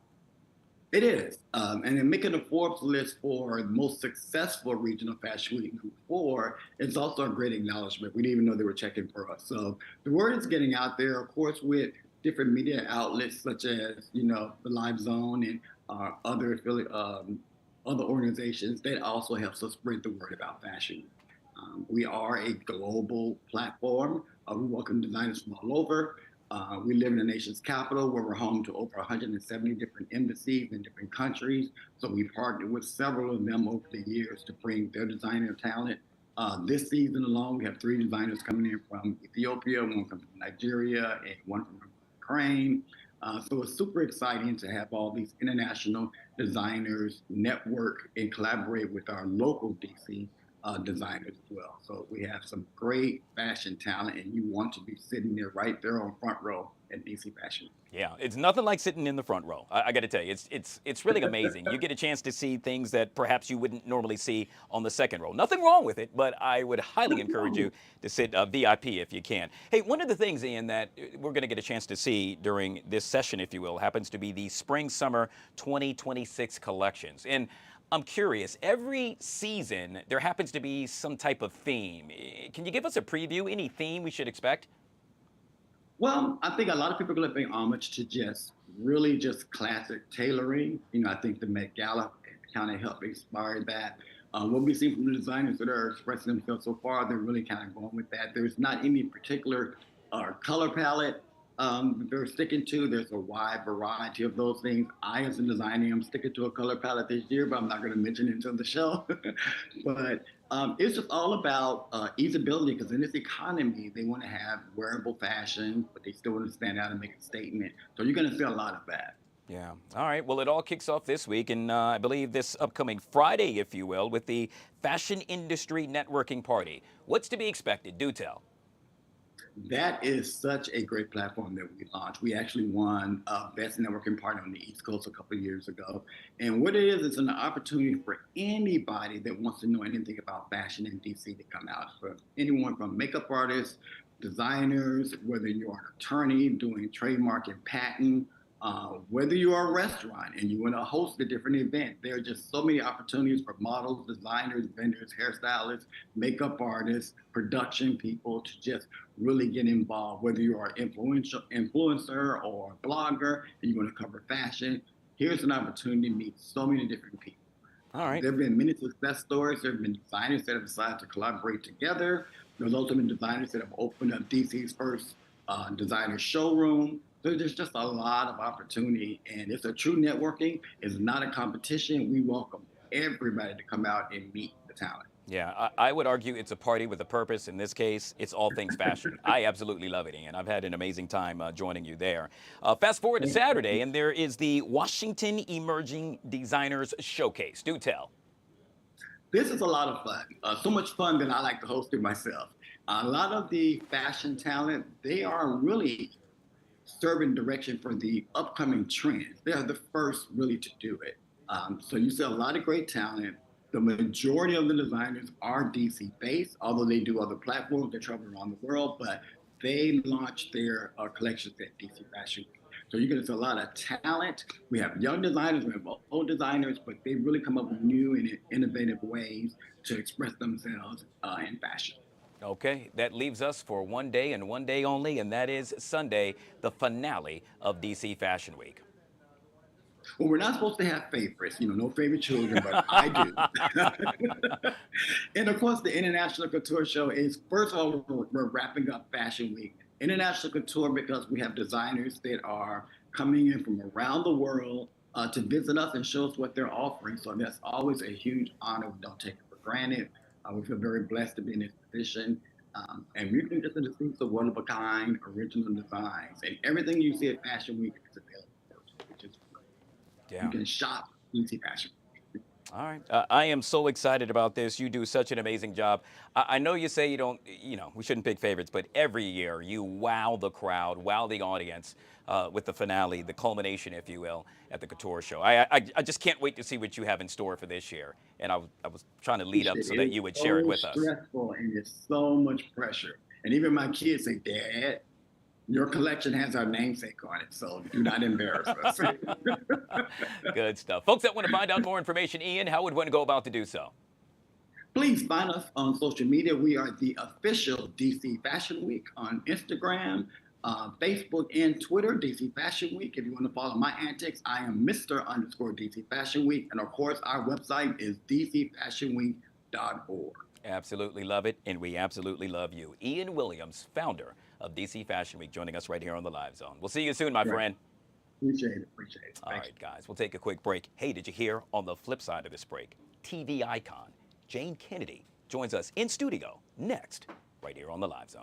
It is. And in making the Forbes list for the most successful regional fashion week #4, it's also a great acknowledgement. We didn't even know they were checking for us. So the word is getting out there, of course, with different media outlets such as, you know, the Live Zone and other affiliate, other organizations. That also helps us spread the word about fashion. We are a global platform. We welcome designers from all over. We live in the nation's capital, where we're home to over 170 different embassies in different countries. So we've partnered with several of them over the years to bring their designer talent. This season alone, we have 3 designers coming in from Ethiopia, 1 from Nigeria, and 1 from Ukraine. So it's super exciting to have all these international designers network and collaborate with our local DC designers as well. So we have some great fashion talent, and you want to be sitting there right there on front row at DC Fashion. Yeah, it's nothing like sitting in the front row. I got to tell you, it's really amazing. You get a chance to see things that perhaps you wouldn't normally see on the second row. Nothing wrong with it, but I would highly encourage you to sit VIP if you can. Hey, one of the things, Ian, that we're going to get a chance to see during this session, if you will, happens to be the Spring-Summer 2026 collections. And I'm curious, every season there happens to be some type of theme. Can you give us a preview, any theme we should expect? Well, I think a lot of people are going to pay homage to just classic tailoring. You know, I think the Met Gala kind of helped inspire that. What we've seen from the designers that are expressing themselves so far, they're really kind of going with that. There's not any particular color palette that they're sticking to. There's a wide variety of those things. I, as a designer, I'm sticking to a color palette this year, but I'm not going to mention it until the show. But it's just all about easeability, because in this economy, they want to have wearable fashion, but they still want to stand out and make a statement. So you're going to see a lot of that. Yeah. All right. Well, it all kicks off this week, and I believe this upcoming Friday, if you will, with the Fashion Industry Networking Party. What's to be expected? Do tell. That is such a great platform that we launched. We actually won Best Networking Partner on the East Coast a couple of years ago. And what it is, it's an opportunity for anybody that wants to know anything about fashion in DC to come out. For anyone from makeup artists, designers, whether you're an attorney doing trademark and patent, Whether you are a restaurant and you want to host a different event, there are just so many opportunities for models, designers, vendors, hairstylists, makeup artists, production people to just really get involved. Whether you are an influencer or a blogger and you want to cover fashion, here's an opportunity to meet so many different people. All right. There have been many success stories. There have been designers that have decided to collaborate together. There's also been designers that have opened up DC's first designer showroom. So there's just a lot of opportunity, and it's a true networking. It's not a competition. We welcome everybody to come out and meet the talent. Yeah, I would argue it's a party with a purpose. In this case, it's all things fashion. I absolutely love it, Ian. I've had an amazing time joining you there. Fast forward to Saturday, and there is the Washington Emerging Designers Showcase. Do tell. This is a lot of fun. So much fun that I like to host it myself. A lot of the fashion talent, they are really serving direction for the upcoming trends. They are the first really to do it. So you see a lot of great talent. The majority of the designers are DC based, although they do other platforms, they travel around the world, but they launch their collections at DC Fashion Week. So you're going to see a lot of talent. We have young designers, we have old designers, but they really come up with new and innovative ways to express themselves in fashion. Okay, that leaves us for one day and one day only, and that is Sunday, the finale of DC Fashion Week. Well, we're not supposed to have favorites, no favorite children, but I do. And of course, the International Couture Show is, first of all, we're wrapping up Fashion Week. International Couture because we have designers that are coming in from around the world to visit us and show us what they're offering. So that's always a huge honor. We don't take it for granted. We feel very blessed to be in this position. And we can just see some one-of-a-kind original designs. And everything you see at Fashion Week is available, which is great. Yeah. You can shop DC Fashion. All right. I am so excited about this. You do such an amazing job. I know you say you don't, we shouldn't pick favorites, but every year you wow the crowd, wow the audience with the finale, the culmination, if you will, at the Couture Show. I just can't wait to see what you have in store for this year. And I was trying to lead up so that you would share it with us. It's stressful and it's so much pressure. And even my kids say, Dad, your collection has our namesake on it, so do not embarrass us. Good stuff. Folks that want to find out more information, Ian, how would one go about to do so? Please find us on social media. We are the official DC Fashion Week on Instagram, Facebook, and Twitter, DC Fashion Week. If you want to follow my antics, I am Mr._DC Fashion Week. And of course, our website is dcfashionweek.org. Absolutely love it, and we absolutely love you. Ian Williams, founder of DC Fashion Week, joining us right here on the Live Zone. We'll see you soon, my friend. Appreciate it. All right, guys, we'll take a quick break. Hey, did you hear on the flip side of this break, TV icon Jane Kennedy joins us in studio next, right here on the Live Zone.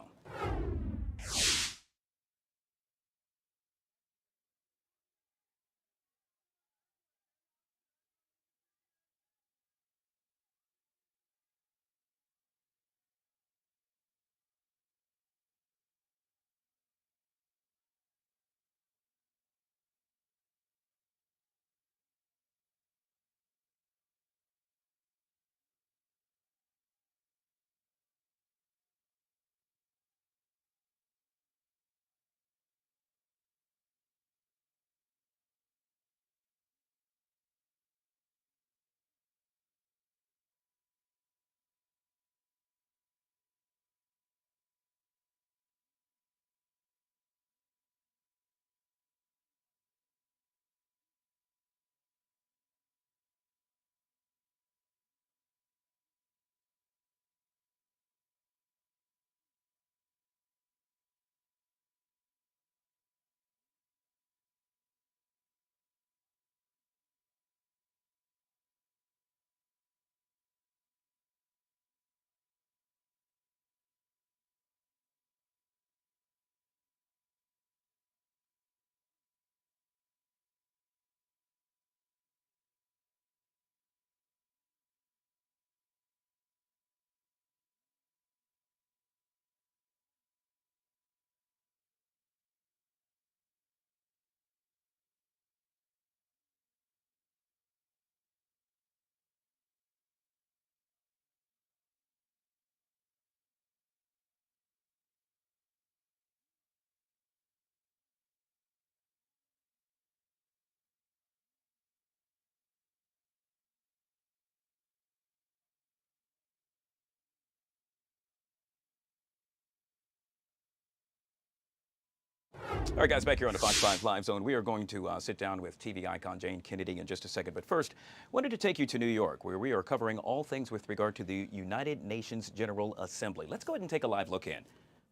All right, guys, back here on the Fox 5 Live Zone, we are going to sit down with TV icon Jane Kennedy in just a second. But first, wanted to take you to New York, where we are covering all things with regard to the United Nations General Assembly. Let's go ahead and take a live look in.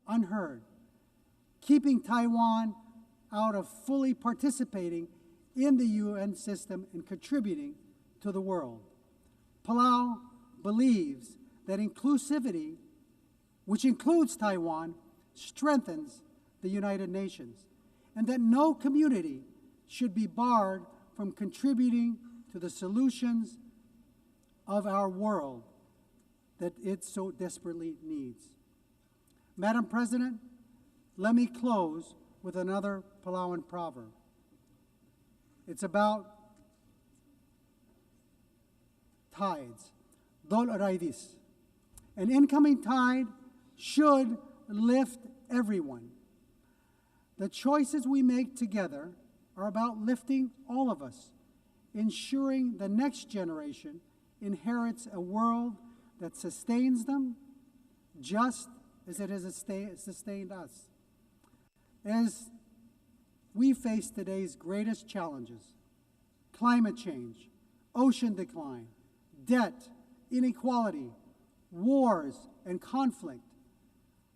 Unheard, keeping Taiwan out of fully participating in the UN system and contributing to the world. Palau believes that inclusivity, which includes Taiwan, strengthens the United Nations, and that no community should be barred from contributing to the solutions of our world that it so desperately needs. Madam President, let me close with another Palauan proverb. It's about tides. Dol Araidis. An incoming tide should lift everyone. The choices we make together are about lifting all of us, ensuring the next generation inherits a world that sustains them just as it has sustained us. As we face today's greatest challenges, climate change, ocean decline, debt, inequality, wars, and conflict,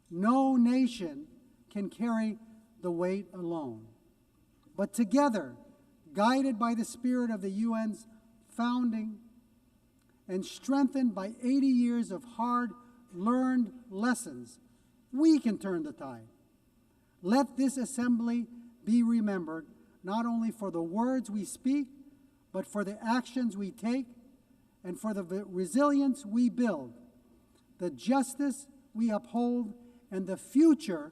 no nation can carry the weight alone. But together, guided by the spirit of the UN's founding and strengthened by 80 years of hard-learned lessons, we can turn the tide. Let this assembly be remembered not only for the words we speak, but for the actions we take and for the resilience we build, the justice we uphold, and the future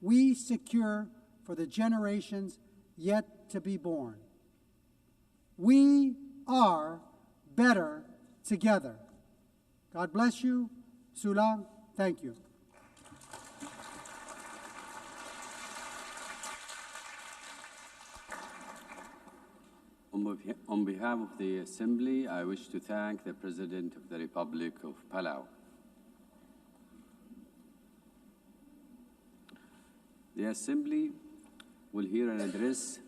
we secure for the generations yet to be born. We are better together. God bless you. Sulang, thank you. On behalf of the Assembly, I wish to thank the President of the Republic of Palau. The Assembly will hear an address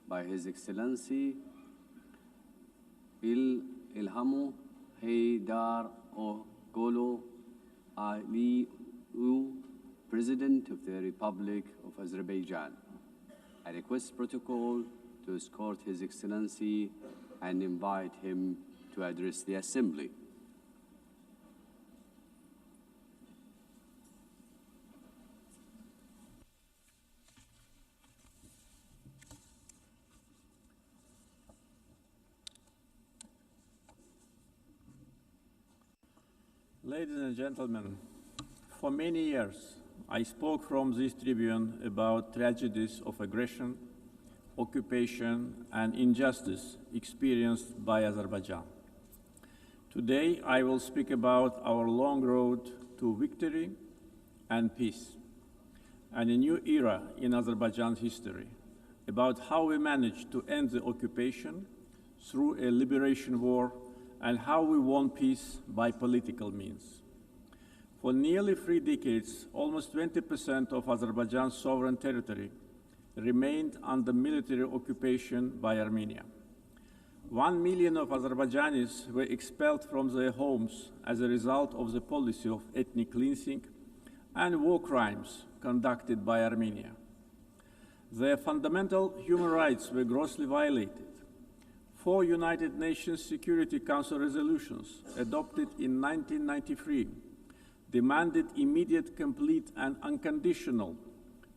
by His Excellency Ilhamu Haydar Ogolo Aliu, President of the Republic of Azerbaijan. I request protocol to escort His Excellency and invite him to address the Assembly. Ladies and gentlemen, for many years, I spoke from this tribune about tragedies of aggression, occupation, and injustice experienced by Azerbaijan. Today, I will speak about our long road to victory and peace, and a new era in Azerbaijan's history, about how we managed to end the occupation through a liberation war and how we won peace by political means. For nearly 3 decades, almost 20% of Azerbaijan's sovereign territory remained under military occupation by Armenia. 1 million of Azerbaijanis were expelled from their homes as a result of the policy of ethnic cleansing and war crimes conducted by Armenia. Their fundamental human rights were grossly violated. 4 United Nations Security Council resolutions adopted in 1993 demanded immediate, complete, and unconditional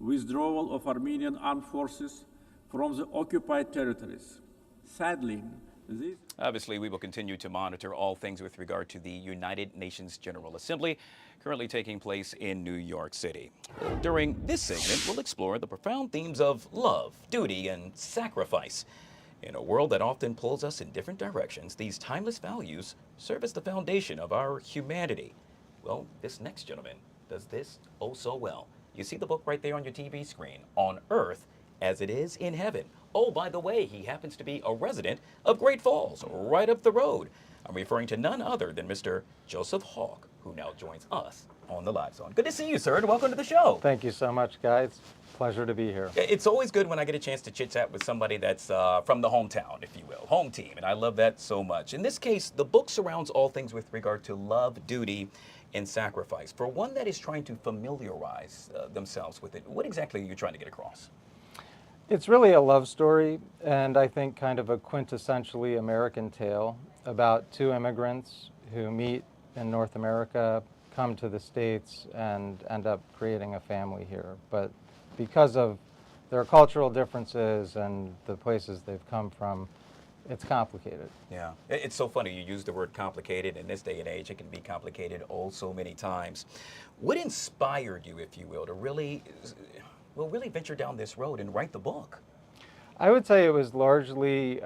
withdrawal of Armenian armed forces from the occupied territories. Sadly, Obviously, we will continue to monitor all things with regard to the United Nations General Assembly, currently taking place in New York City. During this segment, we'll explore the profound themes of love, duty, and sacrifice. In a world that often pulls us in different directions, these timeless values serve as the foundation of our humanity. Well, this next gentleman does this oh so well. You see the book right there on your TV screen, On Earth as It Is in Heaven. Oh, by the way, he happens to be a resident of Great Falls, right up the road. I'm referring to none other than Mr. Joseph Hawk, who now joins us on the Live Zone. Good to see you, sir, and welcome to the show. Thank you so much, guys. Pleasure to be here. It's always good when I get a chance to chit-chat with somebody that's from the hometown, if you will, home team, and I love that so much. In this case, the book surrounds all things with regard to love, duty, and sacrifice. For one that is trying to familiarize themselves with it, what exactly are you trying to get across? It's really a love story, and I think kind of a quintessentially American tale about two immigrants who meet in North America, come to the States, and end up creating a family here. But because of their cultural differences and the places they've come from, it's complicated. Yeah, it's so funny you use the word complicated. In this day and age, it can be complicated oh so many times. What inspired you, if you will, to really venture down this road and write the book? I would say it was largely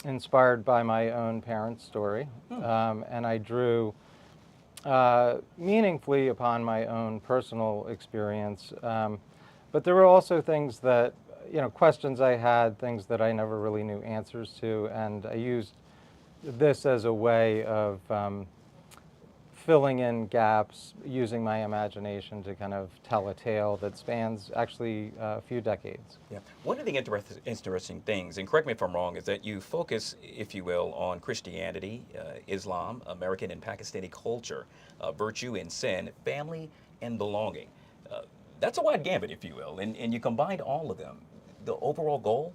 inspired by my own parents' story, and I drew meaningfully upon my own personal experience. But there were also things that, questions I had, things that I never really knew answers to, and I used this as a way of filling in gaps, using my imagination to kind of tell a tale that spans actually a few decades. Yeah. One of the interesting things, and correct me if I'm wrong, is that you focus, if you will, on Christianity, Islam, American and Pakistani culture, virtue and sin, family and belonging. That's a wide gambit, if you will, and you combined all of them. The overall goal?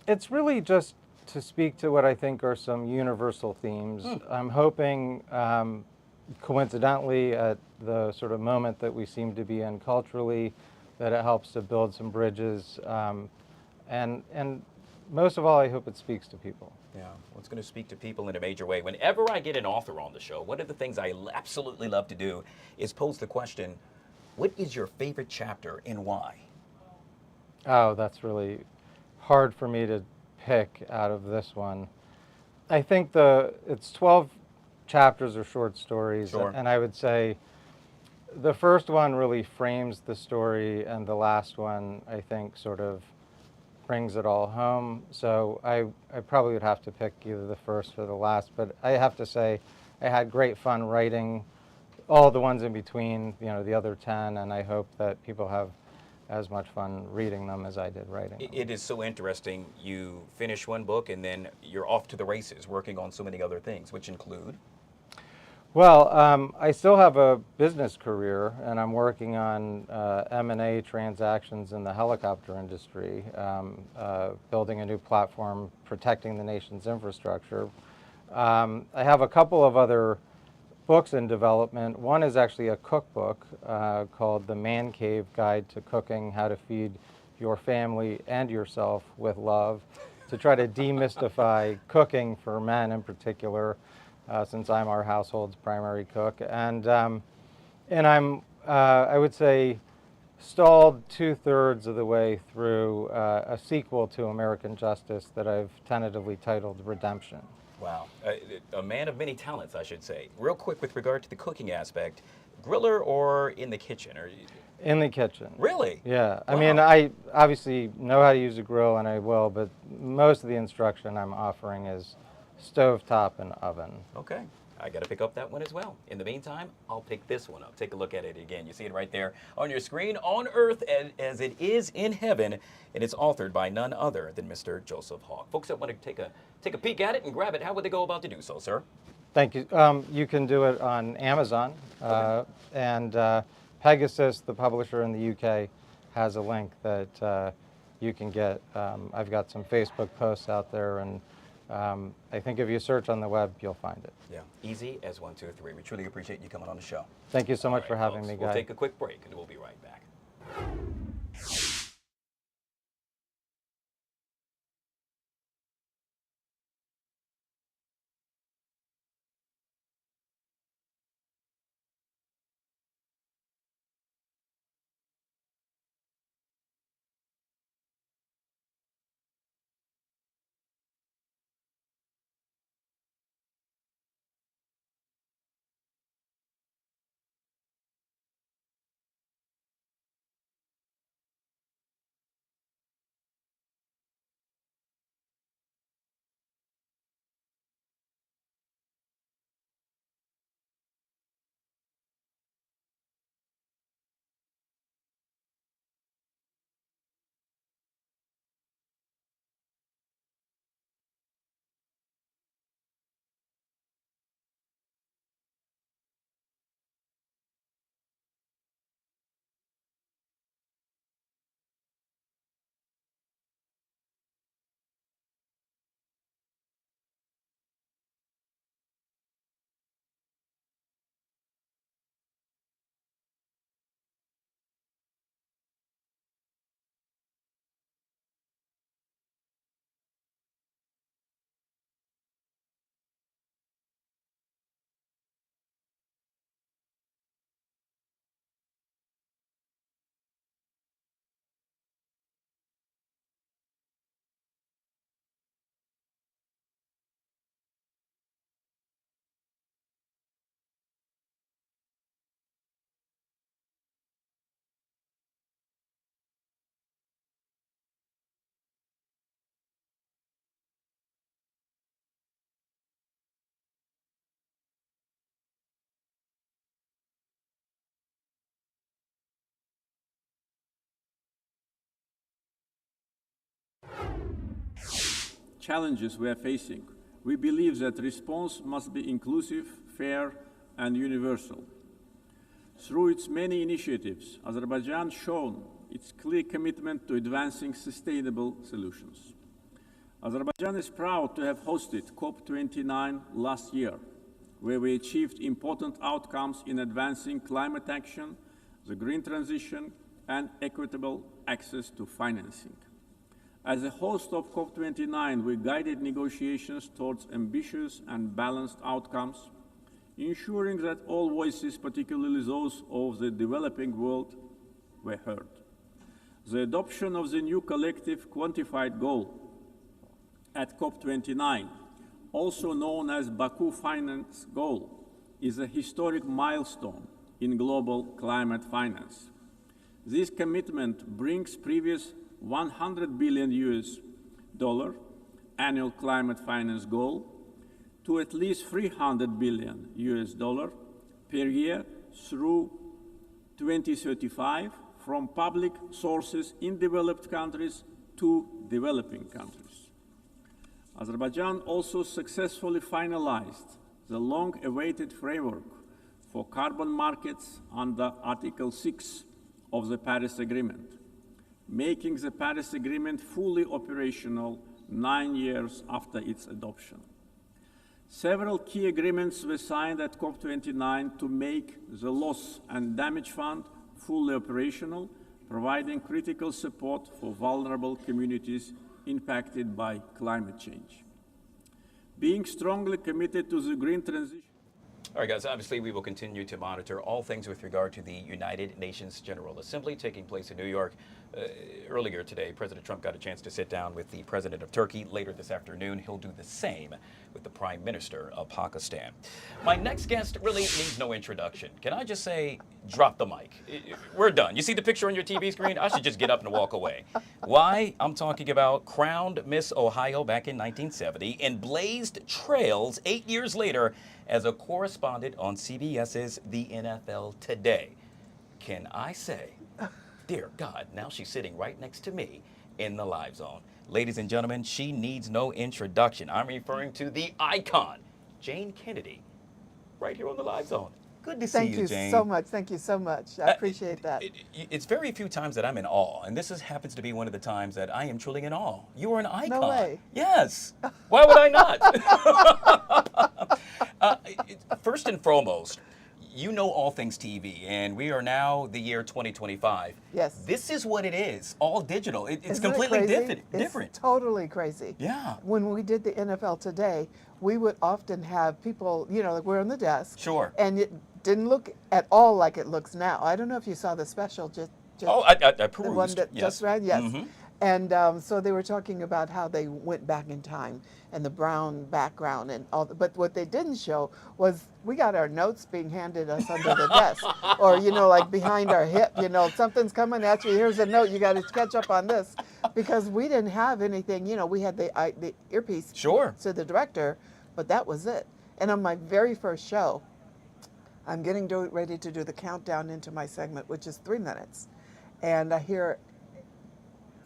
It's really just to speak to what I think are some universal themes. I'm hoping, coincidentally, at the sort of moment that we seem to be in culturally, that it helps to build some bridges. And most of all, I hope it speaks to people. Yeah, well, it's going to speak to people in a major way. Whenever I get an author on the show, one of the things I absolutely love to do is pose the question, what is your favorite chapter and why? Oh, that's really hard for me to pick out of this one. I think it's 12 chapters or short stories, and I would say the first one really frames the story, and the last one, I think, sort of brings it all home. So I probably would have to pick either the first or the last, but I have to say I had great fun writing all the ones in between, the other 10, and I hope that people have as much fun reading them as I did writing them. It is so interesting. You finish one book and then you're off to the races working on so many other things, which include? Well, I still have a business career, and I'm working on M&A transactions in the helicopter industry, building a new platform, protecting the nation's infrastructure. I have a couple of other books in development. One is actually a cookbook called The Man Cave Guide to Cooking, How to Feed Your Family and Yourself with Love, to try to demystify cooking for men in particular, since I'm our household's primary cook. And I'm, I would say, stalled 2/3 of the way through a sequel to American Justice that I've tentatively titled Redemption. Wow. A man of many talents, I should say. Real quick with regard to the cooking aspect, griller or in the kitchen? In the kitchen. Really? Yeah. Wow. I mean, I obviously know how to use a grill, and I will, but most of the instruction I'm offering is stovetop and oven. Okay. I got to pick up that one as well. In the meantime, I'll pick this one up. Take a look at it again. You see it right there on your screen, On Earth as it is in Heaven, and it's authored by none other than Mr. Joseph Hawk. Folks that want to take a peek at it and grab it, how would they go about to do so, sir? Thank you. You can do it on Amazon, and Pegasus, the publisher in the UK, has a link that you can get. I've got some Facebook posts out there, and I think if you search on the web, you'll find it. Yeah, easy as 1, 2, 3. We truly appreciate you coming on the show. Thank you so much for having me, Guy. We'll take a quick break, and we'll be right back. challenges we are facing, we believe that response must be inclusive, fair, and universal. Through its many initiatives, Azerbaijan has shown its clear commitment to advancing sustainable solutions. Azerbaijan is proud to have hosted COP29 last year, where we achieved important outcomes in advancing climate action, the green transition, and equitable access to financing. As a host of COP29, we guided negotiations towards ambitious and balanced outcomes, ensuring that all voices, particularly those of the developing world, were heard. The adoption of the new collective quantified goal at COP29, also known as Baku Finance Goal, is a historic milestone in global climate finance. This commitment brings previous $100 billion annual climate finance goal to at least $300 billion per year through 2035 from public sources in developed countries to developing countries. Azerbaijan also successfully finalized the long-awaited framework for carbon markets under Article 6 of the Paris Agreement, making the Paris Agreement fully operational 9 years after its adoption. Several key agreements were signed at COP29 to make the Loss and Damage Fund fully operational, providing critical support for vulnerable communities impacted by climate change. Being strongly committed to the green transition. All right, guys, obviously we will continue to monitor all things with regard to the United Nations General Assembly taking place in New York. Earlier today, President Trump got a chance to sit down with the president of Turkey. Later this afternoon, he'll do the same with the Prime Minister of Pakistan. My next guest really needs no introduction. Can I just say, drop the mic. We're done. You see the picture on your TV screen? I should just get up and walk away. Why? I'm talking about crowned Miss Ohio back in 1970 and blazed trails 8 years later as a correspondent on CBS's The NFL Today. Can I say, dear God, now she's sitting right next to me in the Live Zone. Ladies and gentlemen, she needs no introduction. I'm referring to the icon, Jane Kennedy, right here on the Live Zone. Good to see you, Jane. Thank you so much. Thank you so much. I appreciate that. It's very few times that I'm in awe, and this happens to be one of the times that I am truly in awe. You are an icon. No way. Yes. Why would I not? First and foremost, you know all things TV, and we are now the year 2025. Yes. This is what it is, all digital. It's Isn't completely it crazy? different. It's totally crazy. Yeah. When we did the NFL Today, we would often have people, you know, like we're on the desk. Sure. And it didn't look at all like it looks now. I don't know if you saw the special. I perused. The one that just ran, yes. Mm-hmm. And so they were talking about how they went back in time and the brown background and all. But what they didn't show was we got our notes being handed us under the desk, or you know, like behind our hip. You know, something's coming at you. Here's a note. You got to catch up on this, because we didn't have anything. You know, we had the earpiece. Sure. To the director, but that was it. And on my very first show, I'm getting ready to do the countdown into my segment, which is 3 minutes, and I hear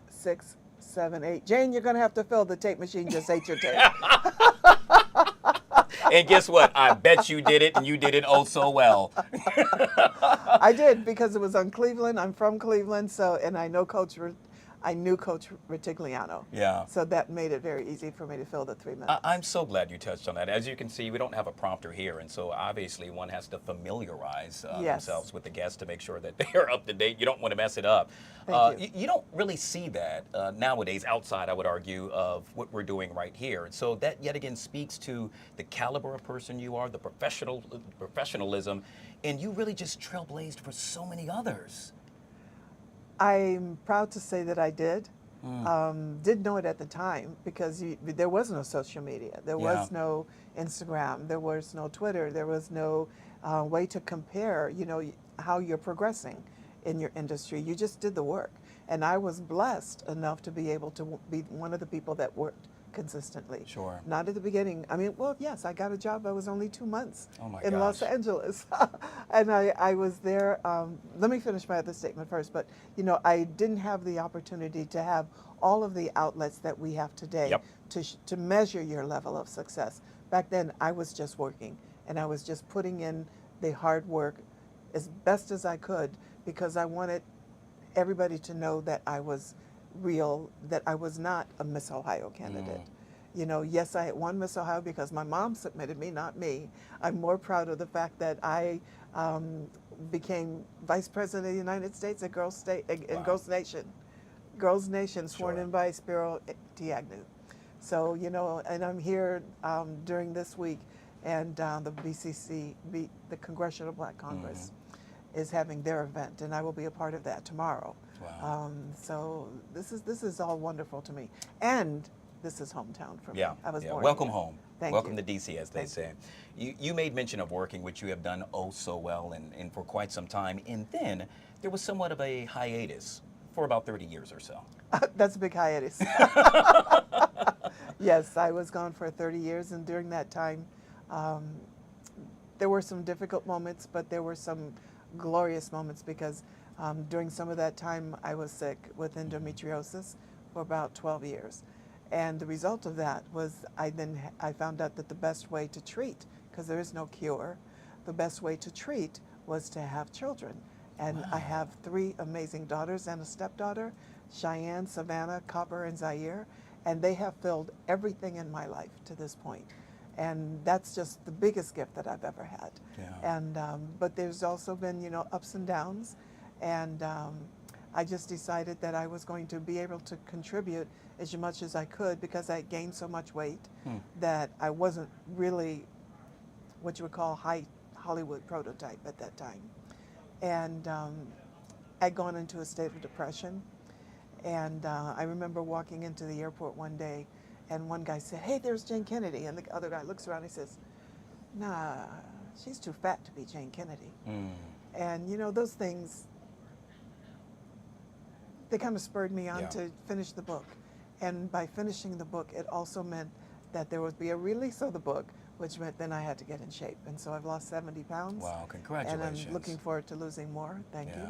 6, 7, 8. Jane, you're going to have to fill the tape machine just ate your tape. And guess what? I bet you did it, and you did it oh so well. I did, because it was on Cleveland. I'm from Cleveland, so, and I know I knew Coach Ritigliano. Yeah. So that made it very easy for me to fill the 3 minutes. I'm so glad you touched on that. As you can see, we don't have a prompter here, and so obviously one has to familiarize themselves with the guests to make sure that they are up to date. You don't want to mess it up. You don't really see that nowadays outside, I would argue, of what we're doing right here. And so that yet again speaks to the caliber of person you are, the professionalism, and you really just trailblazed for so many others. I'm proud to say that I did. Didn't know it at the time, because there was no social media. There was no Instagram. There was no Twitter. There was no way to compare, you know, how you're progressing in your industry. You just did the work. And I was blessed enough to be able to be one of the people that worked consistently. Sure. Not at the beginning. I mean, well, yes, I got a job. I was only 2 months in gosh. Los Angeles. And I was there. Let me finish my other statement first. But, you know, I didn't have the opportunity to have all of the outlets that we have today to measure your level of success. Back then, I was just working, and I was just putting in the hard work as best as I could, because I wanted everybody to know that I was real, that I was not a Miss Ohio candidate. You know, yes, I had won Miss Ohio because my mom submitted me, not me. I'm more proud of the fact that I became Vice President of the United States at Girls Nation. Girls Nation, sworn in by Spiro T. Agnew. So, you know, and I'm here during this week, and the BCC, the Congressional Black Congress, is having their event, and I will be a part of that tomorrow. Wow. So this is all wonderful to me, and this is hometown for me. Yeah. I was born Welcome here. home. Thank Welcome you. to DC, as they say. You made mention of working, which you have done oh so well and for quite some time, and then there was somewhat of a hiatus for about 30 years or so. That's a big hiatus. Yes, I was gone for 30 years, and during that time, there were some difficult moments, but there were some glorious moments, because during some of that time, I was sick with endometriosis for about 12 years. And the result of that was I found out that the best way to treat, because there is no cure, the best way to treat was to have children. And I have 3 amazing daughters and a stepdaughter, Cheyenne, Savannah, Copper, and Zaire, and they have filled everything in my life to this point. And that's just the biggest gift that I've ever had. Yeah. And but there's also been, you know, ups and downs, and I just decided that I was going to be able to contribute as much as I could, because I gained so much weight that I wasn't really what you would call high Hollywood prototype at that time. And I'd gone into a state of depression. And I remember walking into the airport one day, and one guy said, "Hey, there's Jane Kennedy." And the other guy looks around and he says, "Nah, she's too fat to be Jane Kennedy." And, you know, those things, they kind of spurred me on to finish the book. And by finishing the book, it also meant that there would be a release of the book, which meant then I had to get in shape. And so I've lost 70 pounds. Wow, congratulations. And I'm looking forward to losing more. Thank you.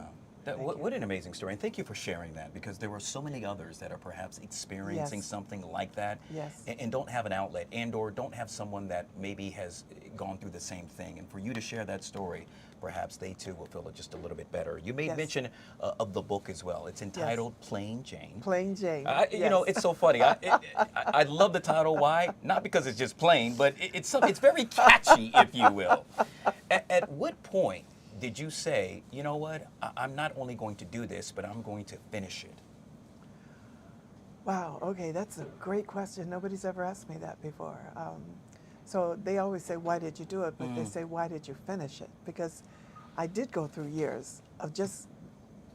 What an amazing story, and thank you for sharing that, because there are so many others that are perhaps experiencing something like that and don't have an outlet, and or don't have someone that maybe has gone through the same thing. And for you to share that story, perhaps they too will feel it just a little bit better. You made mention of the book as well. It's entitled Plain Jane. Plain Jane. You know, it's so funny. I love the title. Why? Not because it's just plain, but it's very catchy, if you will. At what point did you say, you know what, I'm not only going to do this, but I'm going to finish it? Wow, okay, that's a great question. Nobody's ever asked me that before. So they always say, why did you do it? But they say, why did you finish it? Because I did go through years of just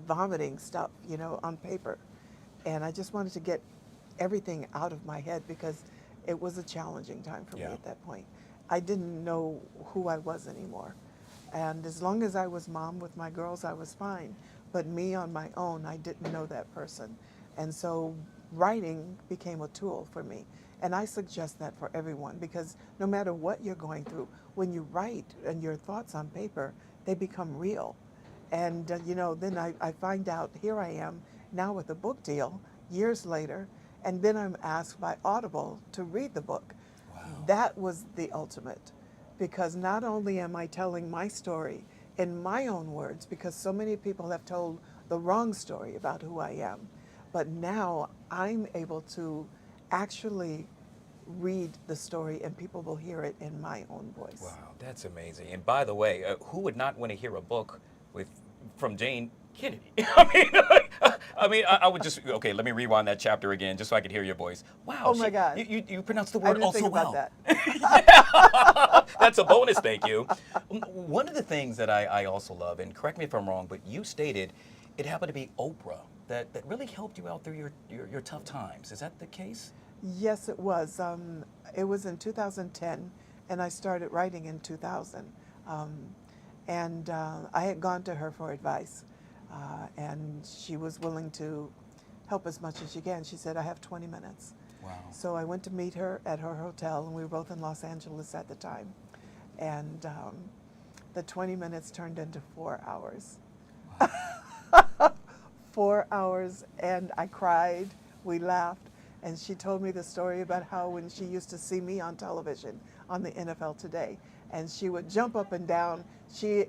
vomiting stuff, you know, on paper. And I just wanted to get everything out of my head, because it was a challenging time for me at that point. I didn't know who I was anymore. And as long as I was mom with my girls, I was fine. But me on my own, I didn't know that person. And so writing became a tool for me. And I suggest that for everyone, because no matter what you're going through, when you write and your thoughts on paper, they become real. And, you know, then I find out, here I am now with a book deal years later, and then I'm asked by Audible to read the book. Wow. That was the ultimate. Because not only am I telling my story in my own words, because so many people have told the wrong story about who I am, but now I'm able to actually read the story and people will hear it in my own voice. Wow, that's amazing. And by the way, who would not want to hear a book from Jane Kennedy? I mean, I would just, okay, let me rewind that chapter again just so I could hear your voice. Wow. Oh my God. You pronounced the word also well. That. That's a bonus, thank you. One of the things that I also love, and correct me if I'm wrong, but you stated it happened to be Oprah that really helped you out through your tough times. Is that the case? Yes, it was. It was in 2010, and I started writing in 2000. And I had gone to her for advice. And she was willing to help as much as she can. She said, I have 20 minutes. Wow. So I went to meet her at her hotel, and we were both in Los Angeles at the time. And the 20 minutes turned into 4 hours. Wow. 4 hours, and I cried, we laughed, and she told me the story about how when she used to see me on television on the NFL Today, and she would jump up and down, she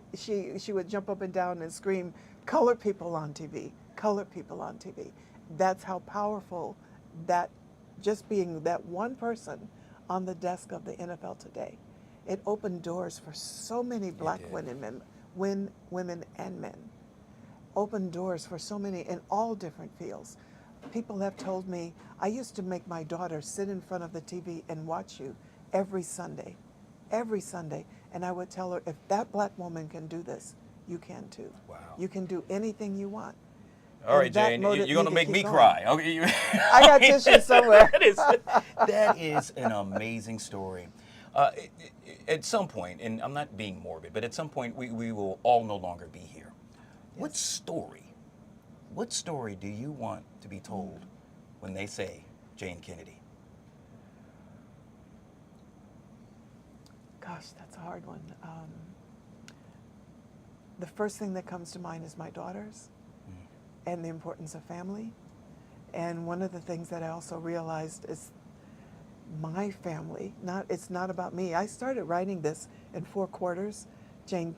would jump up and down and scream, "Color people on TV, color people on TV." That's how powerful that, just being that one person on the desk of the NFL Today, it opened doors for so many black women and men. Opened doors for so many in all different fields. People have told me, I used to make my daughter sit in front of the TV and watch you every Sunday, and I would tell her, if that black woman can do this, you can too. Wow. You can do anything you want. All right, Jane, you're going to make me cry. Okay, I got tissues somewhere. that is an amazing story. At some point, and I'm not being morbid, but at some point we will all no longer be here. Yes. What story do you want to be told when they say Jane Kennedy? Gosh, that's a hard one. The first thing that comes to mind is my daughters and the importance of family. And one of the things that I also realized is my family, it's not about me. I started writing this in 4 quarters. Jane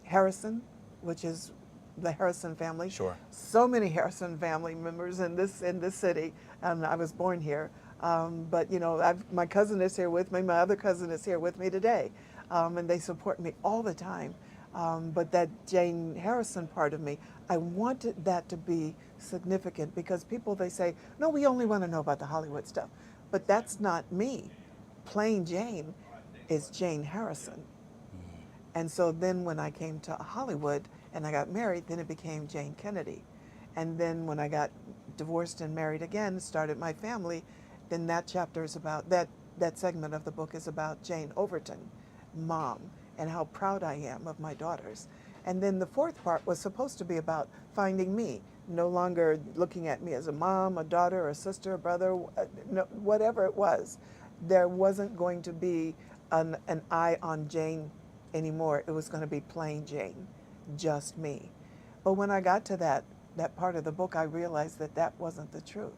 Harrison, which is the Harrison family. Sure. So many Harrison family members in this city, and I was born here. But you know, my cousin is here with me. My other cousin is here with me today, and they support me all the time. But that Jane Harrison part of me, I wanted that to be significant, because people, they say, no, we only want to know about the Hollywood stuff. But that's not me. Plain Jane is Jane Harrison. And so then when I came to Hollywood and I got married, then it became Jane Kennedy. And then when I got divorced and married again, started my family, then that chapter is about, that segment of the book is about Jane Overton, mom, and how proud I am of my daughters. And then the 4th part was supposed to be about finding me, no longer looking at me as a mom, a daughter, a sister, a brother, whatever it was. There wasn't going to be an eye on Jane anymore. It was going to be plain Jane, just me. But when I got to that part of the book, I realized that that wasn't the truth.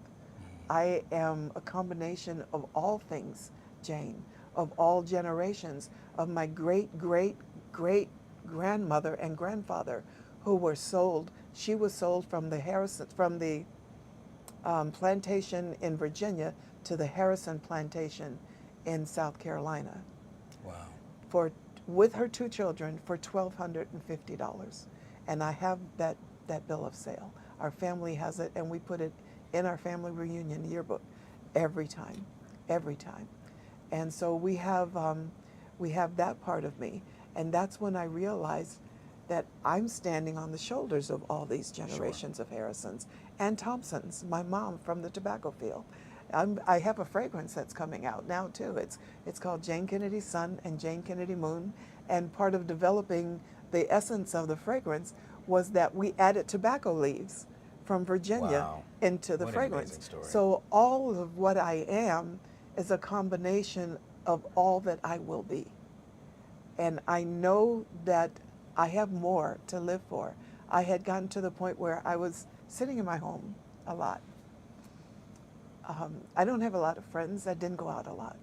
I am a combination of all things Jane, of all generations, of my great, great, great grandmother and grandfather who were sold. She was sold from the plantation in Virginia to the Harrison plantation in South Carolina. Wow. With her 2 children for $1,250. And I have that bill of sale. Our family has it, and we put it in our family reunion yearbook every time. And so we have that part of me. And that's when I realized that I'm standing on the shoulders of all these generations of Harrisons and Thompsons, my mom from the tobacco field. I have a fragrance that's coming out now too. It's called Jane Kennedy Sun and Jane Kennedy Moon. And part of developing the essence of the fragrance was that we added tobacco leaves from Virginia into the fragrance. So all of what I am is a combination of all that I will be. And I know that I have more to live for. I had gotten to the point where I was sitting in my home a lot. I don't have a lot of friends. I didn't go out a lot.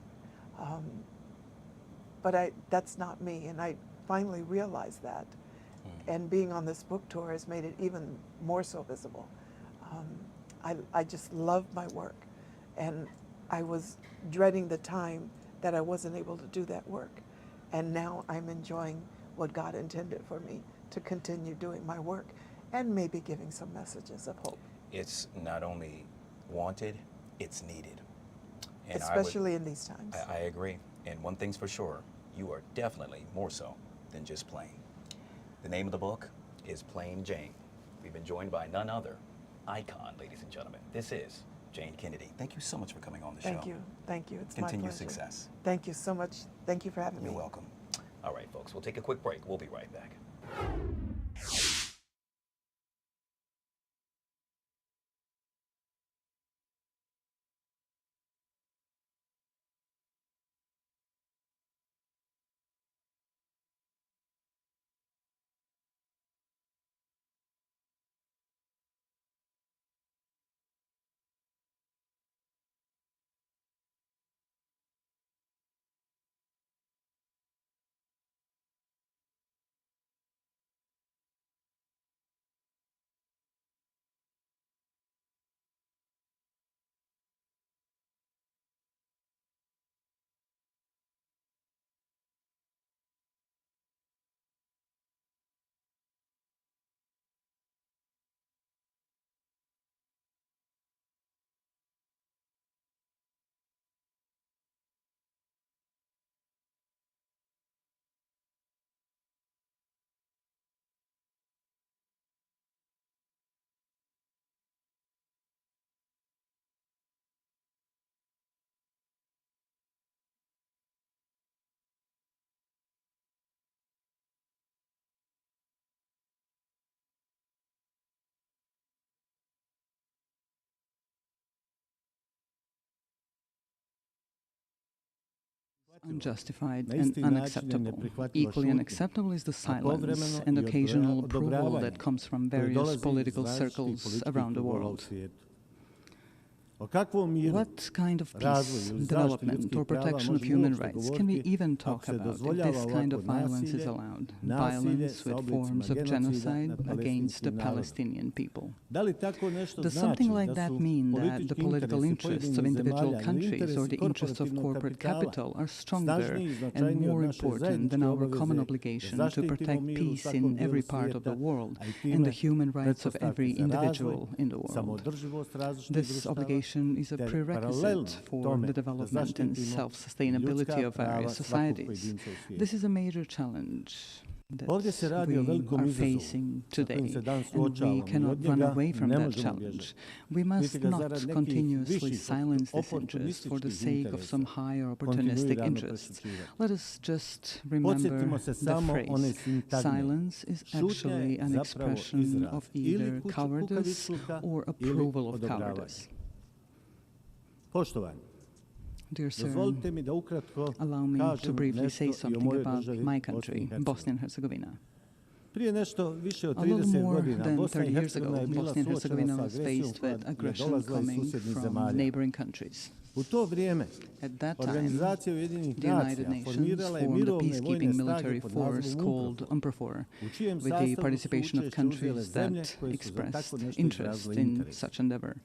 But that's not me, and I finally realized that. And being on this book tour has made it even more so visible. I just love my work, and I was dreading the time that I wasn't able to do that work. And now I'm enjoying what God intended for me, to continue doing my work and maybe giving some messages of hope. It's not only wanted, it's needed. And especially in these times. I agree. And one thing's for sure, you are definitely more so than just plain. The name of the book is Plain Jane. We've been joined by none other, icon, ladies and gentlemen. This is Jane Kennedy. Thank you so much for coming on the show. Thank you. Thank you. It's my pleasure. Continued success. Thank you so much. Thank you for having me. You're welcome. All right, folks, we'll take a quick break. We'll be right back. unjustified and unacceptable. Equally unacceptable is the silence and occasional approval that comes from various political circles around the world. What kind of peace, development, or protection of human rights can we even talk about if this kind of violence is allowed? Violence with forms of genocide against the Palestinian people. Does something like that mean that the political interests of individual countries or the interests of corporate capital are stronger and more important than our common obligation to protect peace in every part of the world and the human rights of every individual in the world? This obligation is a prerequisite for the development and self-sustainability of various societies. This is a major challenge that we are facing today, and we cannot run away from that challenge. We must not continuously silence this interest for the sake of some higher opportunistic interests. Let us just remember the phrase, silence is actually an expression of either cowardice or approval of cowardice. Dear sir, allow me to briefly say something about my country, Bosnia and Herzegovina. A little more than 30 years ago, Bosnia and Herzegovina was faced with aggression coming from neighboring countries. At that time, the United Nations formed a peacekeeping military force called UNPROFOR, with the participation of countries that expressed interest in such endeavor.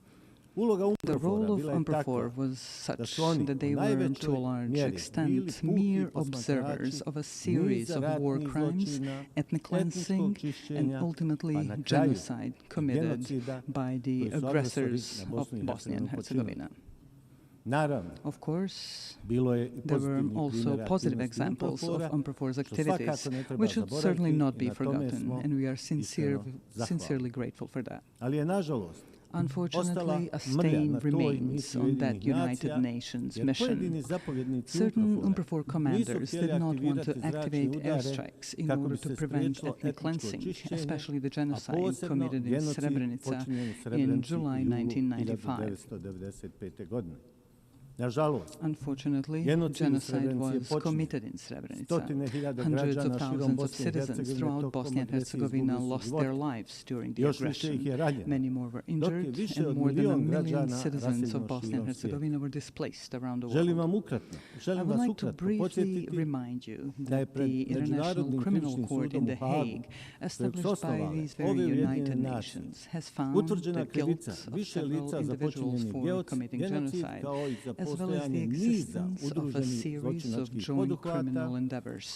The role of UNPROFOR was such that they were, to a large extent, mere observers of a series of war crimes, ethnic cleansing, and ultimately genocide committed by the aggressors of Bosnia and Herzegovina. Of course, there were also positive examples of UNPROFOR's activities, which should certainly not be forgotten, and we are sincerely grateful for that. Unfortunately, a stain remains on that United Nations mission. Certain UNPROFOR commanders did not want to activate airstrikes in order to prevent ethnic cleansing, especially the genocide committed in Srebrenica in July 1995. Unfortunately, genocide was committed in Srebrenica. Hundreds of thousands of citizens throughout Bosnia and Herzegovina lost their lives during the aggression. Many more were injured, and more than 1 million citizens of Bosnia and Herzegovina were displaced around the world. I would like to briefly remind you that the International Criminal Court in The Hague, established by these very United Nations, has found the guilt of several individuals for committing genocide, as well as the existence of a series of joint criminal endeavors.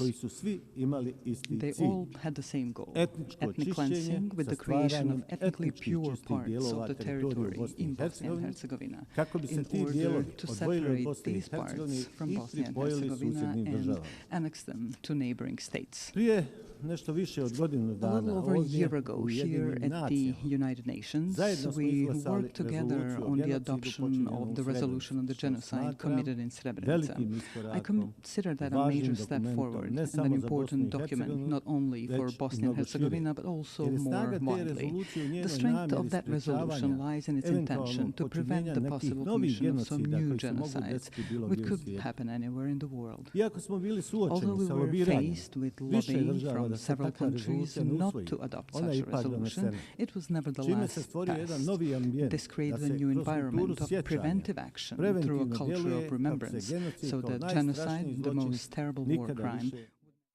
They all had the same goal, ethnic cleansing with the creation of ethnically pure parts of the territory in Bosnia and Herzegovina, in order to separate these parts from Bosnia and Herzegovina and annex them to neighboring states. A little over a year ago, here at the United Nations, we worked together on the adoption of the resolution on the genocide committed in Srebrenica. I consider that a major step forward and an important document, not only for Bosnia and Herzegovina, but also more widely. The strength of that resolution lies in its intention to prevent the possible commission of some new genocides, which could happen anywhere in the world. Although we were faced with lobbying from several countries not to adopt such a resolution, it was nevertheless passed. This created a new environment of preventive action through a culture of remembrance, so that genocide, the most terrible war crime.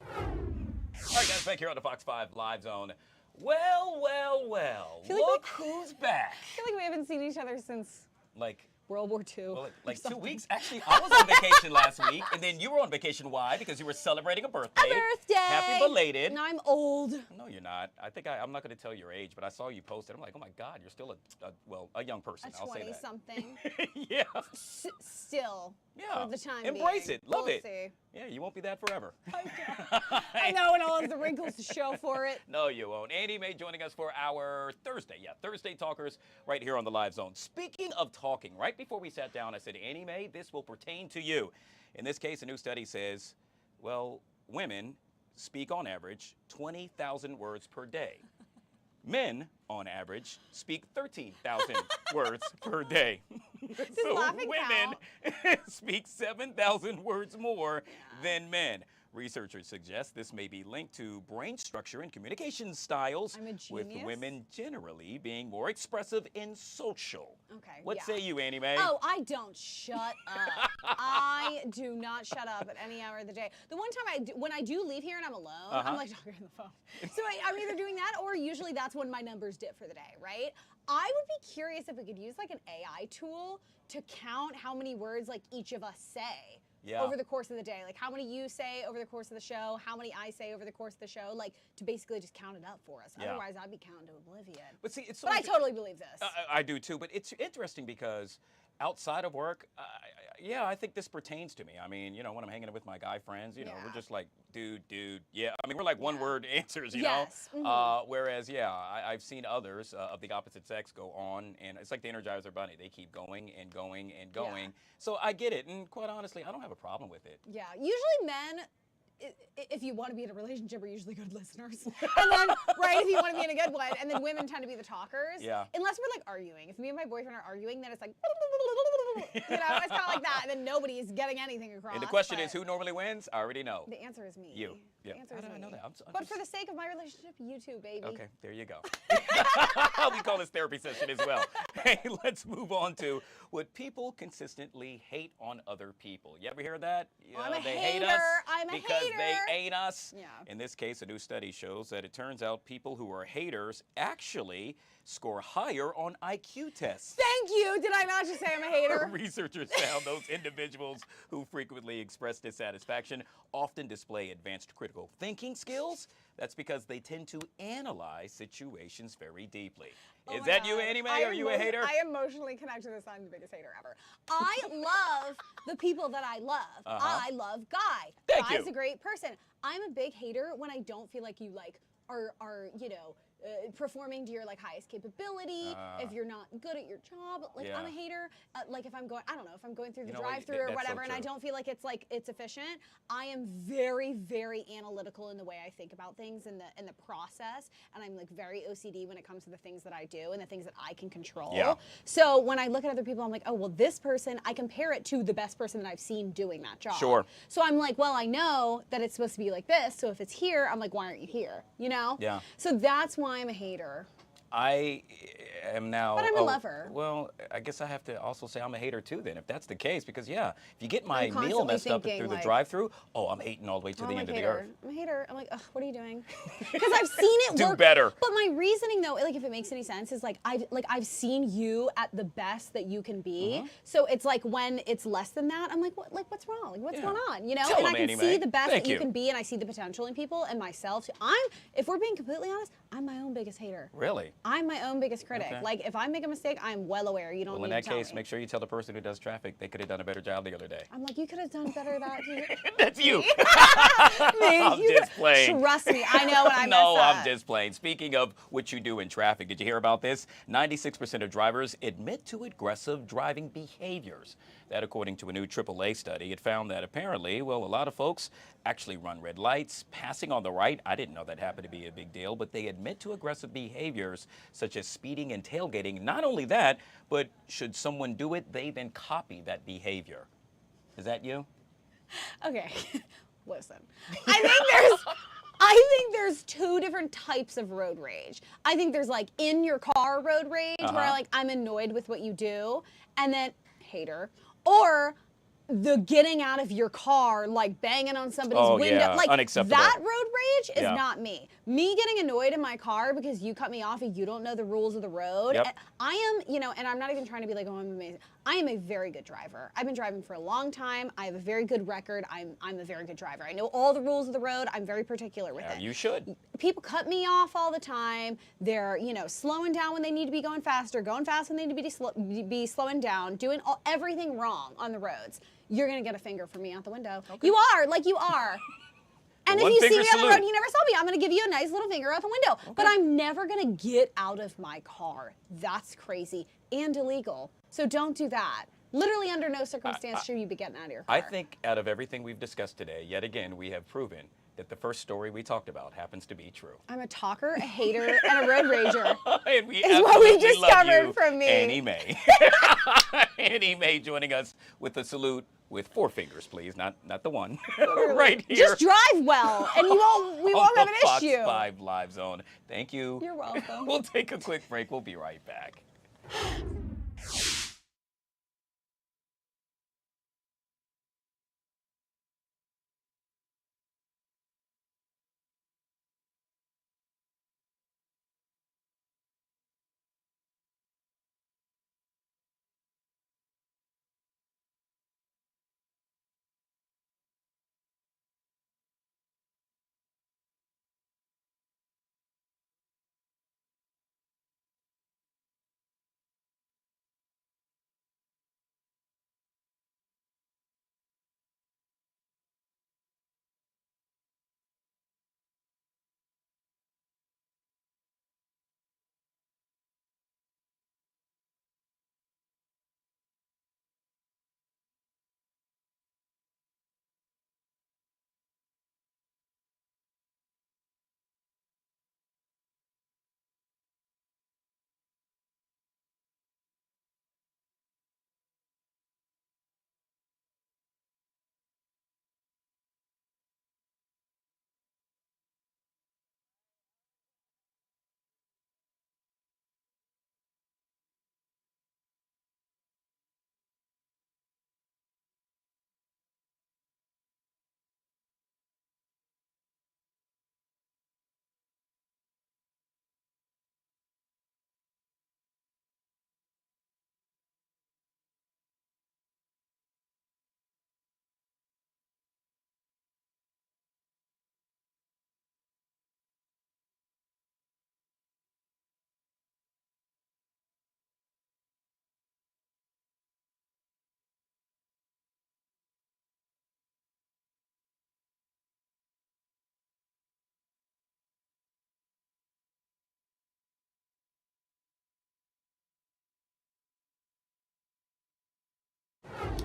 All right, guys, back here on the Fox 5 Live Zone. Well, look who's back. I feel like we haven't seen each other since World War II. Well, like 2 weeks. Actually, I was on vacation last week, and then you were on vacation. Why? Because you were celebrating a birthday. A birthday! Happy belated. Now I'm old. No, you're not. I think I'm not going to tell your age, but I saw you post it. I'm like, oh my God, you're still a young person. A 20-something. Yeah. Still. Yeah. For the time Embrace being. it. Love we'll it. See. Yeah, you won't be that forever. I know, and all of the wrinkles to show for it. No, you won't. Annie Mae joining us for our Thursday Talkers right here on the Live Zone. Speaking of talking, right before we sat down, I said, Annie Mae, this will pertain to you. In this case, a new study says, well, women speak on average 20,000 words per day. Men, on average, speak 13,000 words per day. So women speak 7,000 words more than men. Researchers suggest this may be linked to brain structure and communication styles, with women generally being more expressive in social. Okay. What say you, Annie Mae? Oh, I don't shut up. I do not shut up at any hour of the day. The one time when I do leave here and I'm alone, I'm like talking on the phone. So I'm either doing that or usually that's when my numbers dip for the day, right? I would be curious if we could use like an AI tool to count how many words like each of us say. Over the course of the day, like how many you say over the course of the show, how many I say over the course of the show, like to basically just count it up for us. Otherwise, I'd be counting to oblivion. But see, it's but I totally believe this. I do too, but it's interesting because outside of work, yeah, I think this pertains to me. I mean, you know, when I'm hanging out with my guy friends, you know, we're just like, dude, yeah. I mean, we're like one-word answers, you know? Whereas, yeah, I've seen others of the opposite sex go on, and it's like the Energizer Bunny. They keep going and going and going. Yeah. So I get it, and quite honestly, I don't have a problem with it. Yeah, usually men, if you want to be in a relationship, are usually good listeners. And then, right, if you want to be in a good one, and then women tend to be the talkers. Yeah. Unless we're like arguing. If me and my boyfriend are arguing, then it's like, you know, it's kind of like that, and then nobody is getting anything across. And the question is, who normally wins? I already know. The answer is me. You. Yeah. The answer is me. I know that. But for the sake of my relationship, you too, baby. Okay, there you go. We call this therapy session as well. Hey, let's move on to what people consistently hate on other people. You ever hear that? You know, I'm a they hater. hate us I'm a because hater. they hate us. Yeah. In this case, a new study shows that it turns out people who are haters actually score higher on IQ tests. Thank you. Did I not just say I'm a hater? Researchers found those individuals who frequently express dissatisfaction often display advanced critical thinking skills. That's because they tend to analyze situations very deeply. Is that you, Annie Mae? Are you a hater? I emotionally connect to this. I'm the biggest hater ever. I love the people that I love. I love Guy. Guy's a great person. I'm a big hater when I don't feel like you are you know, performing to your like highest capability, if you're not good at your job, like I'm a hater. Like if I'm going, I don't know, if I'm going through the drive-through or whatever, and I don't feel like it's efficient, I am very, very analytical in the way I think about things in the process, and I'm like very OCD when it comes to the things that I do and the things that I can control. Yeah. So when I look at other people, I'm like, oh well, this person, I compare it to the best person that I've seen doing that job. Sure. So I'm like, well, I know that it's supposed to be like this, so if it's here, I'm like, why aren't you here? You know? Yeah. So that's why I'm a hater. I am now. But I'm a lover. Well, I guess I have to also say I'm a hater too then, if that's the case, because yeah, if you get my meal messed up through the drive-through, oh, I'm hating all the way to the end of the earth. I'm a hater. I'm like, ugh, what are you doing? Because I've seen it work. Do better. But my reasoning though, like if it makes any sense, is like I've seen you at the best that you can be. So it's like when it's less than that, I'm like, what's wrong? Like what's going on? You know? Tell and I can see the best that you you can be, and I see the potential in people and myself. If we're being completely honest, I'm my own biggest hater. Really? I'm my own biggest critic. Okay. Like if I make a mistake, I'm well aware. You don't need to tell me. Well, in that case, make sure you tell the person who does traffic they could have done a better job the other day. I'm like, you could have done better that. That's you. I'm just playing. Trust me, I know when I mess up. No, I'm just playing. Speaking of what you do in traffic, did you hear about this? 96% of drivers admit to aggressive driving behaviors. That according to a new AAA study. It found that apparently, well, a lot of folks actually run red lights, passing on the right. I didn't know that happened to be a big deal, but they admit to aggressive behaviors such as speeding and tailgating. Not only that, but should someone do it, they then copy that behavior. Is that you? Okay, listen. I think there's two different types of road rage. I think there's like in your car road rage where like I'm annoyed with what you do, and then hater, or the getting out of your car, like banging on somebody's window, like unacceptable. That road rage is not me. Me getting annoyed in my car because you cut me off and you don't know the rules of the road. And I am, you know, and I'm not even trying to be like, oh, I'm amazing. I am a very good driver. I've been driving for a long time. I have a very good record. I'm a very good driver. I know all the rules of the road. I'm very particular with it. You should. People cut me off all the time. They're, you know, slowing down when they need to be going faster, going fast when they need to be slowing down, doing everything wrong on the roads. You're gonna get a finger from me out the window. Okay. You are, like you are. And if you see me on the road and you never saw me, I'm gonna give you a nice little finger out the window. Okay. But I'm never gonna get out of my car. That's crazy and illegal. So don't do that. Literally under no circumstance should you be getting out of your car. I think out of everything we've discussed today, yet again, we have proven that the first story we talked about happens to be true. I'm a talker, a hater, and a road rager. And we is what we absolutely love discovered you, from me. Annie Mae. Annie Mae joining us with a salute with 4 fingers, please, not the one. Right here. Just drive well, and we won't have an Fox issue. 5 Live Zone. Thank you. You're welcome. We'll take a quick break. We'll be right back.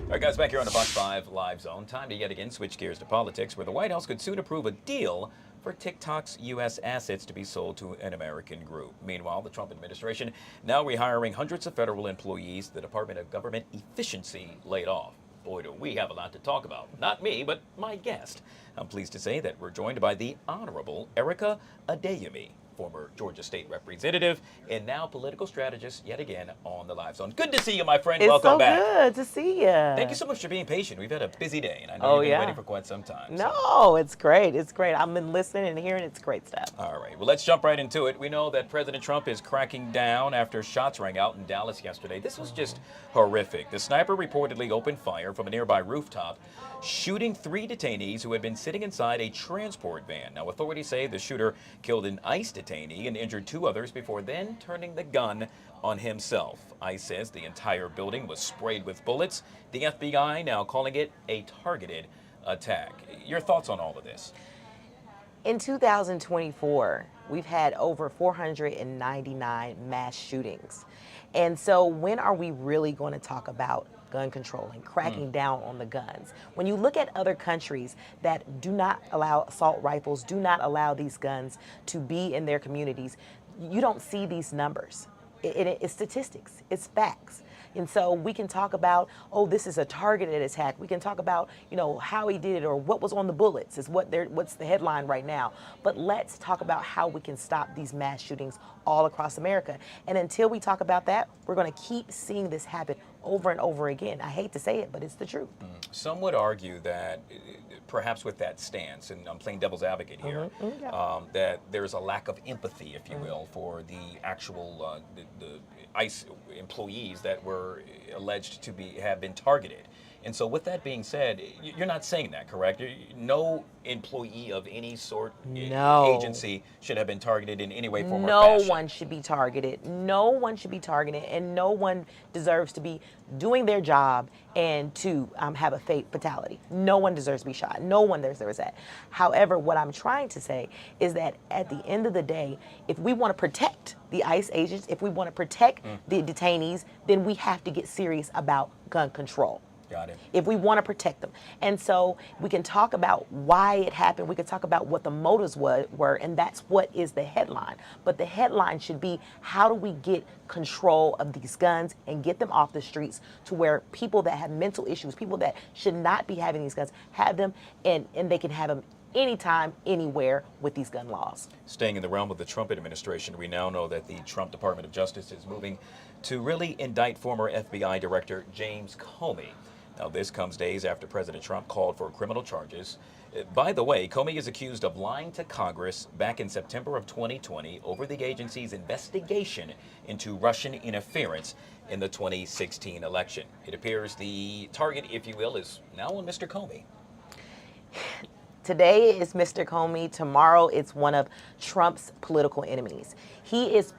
All right, guys, back here on the Fox 5 Live Zone. Time to yet again switch gears to politics, where the White House could soon approve a deal for TikTok's U.S. assets to be sold to an American group. Meanwhile, the Trump administration now rehiring hundreds of federal employees the Department of Government Efficiency laid off. Boy, do we have a lot to talk about. Not me, but my guest. I'm pleased to say that we're joined by the Honorable Erica Adeyemi, former Georgia State Representative and now political strategist yet again on the Live Zone. Good to see you, my friend. It's Welcome back. so good to see you. Thank you so much for being patient. We've had a busy day, and I know you've been waiting for quite some time. No, it's great. It's great. I've been listening and hearing. It's great stuff. All right. Well, let's jump right into it. We know that President Trump is cracking down after shots rang out in Dallas yesterday. This was just horrific. The sniper reportedly opened fire from a nearby rooftop, shooting 3 detainees who had been sitting inside a transport van. Now, authorities say the shooter killed an ICE detainee and injured 2 others before then turning the gun on himself. ICE says the entire building was sprayed with bullets. The FBI now calling it a targeted attack. Your thoughts on all of this? In 2024, we've had over 499 mass shootings. And so when are we really going to talk about gun control and cracking down on the guns? When you look at other countries that do not allow assault rifles, do not allow these guns to be in their communities, you don't see these numbers. It's statistics, it's facts. And so we can talk about, oh, this is a targeted attack. We can talk about, you know, how he did it or what was on the bullets is what's the headline right now. But let's talk about how we can stop these mass shootings all across America. And until we talk about that, we're going to keep seeing this happen over and over again. I hate to say it, but it's the truth. Some would argue that perhaps with that stance, and I'm playing devil's advocate here, that there's a lack of empathy, if you will, for the actual the ICE employees that were alleged to have been targeted. And so with that being said, you're not saying that, correct? No employee of any sort, agency should have been targeted in any way, form, or fashion. No one should be targeted. No one should be targeted, and no one deserves to be doing their job and to have a fatality. No one deserves to be shot. No one deserves that. However, what I'm trying to say is that at the end of the day, if we want to protect the ICE agents, if we want to protect the detainees, then we have to get serious about gun control. Got it. If we want to protect them. And so we can talk about why it happened. We can talk about what the motives were, and that's what is the headline. But the headline should be, how do we get control of these guns and get them off the streets to where people that have mental issues, people that should not be having these guns, have them, and they can have them anytime, anywhere with these gun laws. Staying in the realm of the Trump administration, we now know that the Trump Department of Justice is moving to really indict former FBI Director James Comey. Now, this comes days after President Trump called for criminal charges. By the way, Comey is accused of lying to Congress back in September of 2020 over the agency's investigation into Russian interference in the 2016 election. It appears the target, if you will, is now on Mr. Comey. Today is Mr. Comey. Tomorrow it's one of Trump's political enemies. He is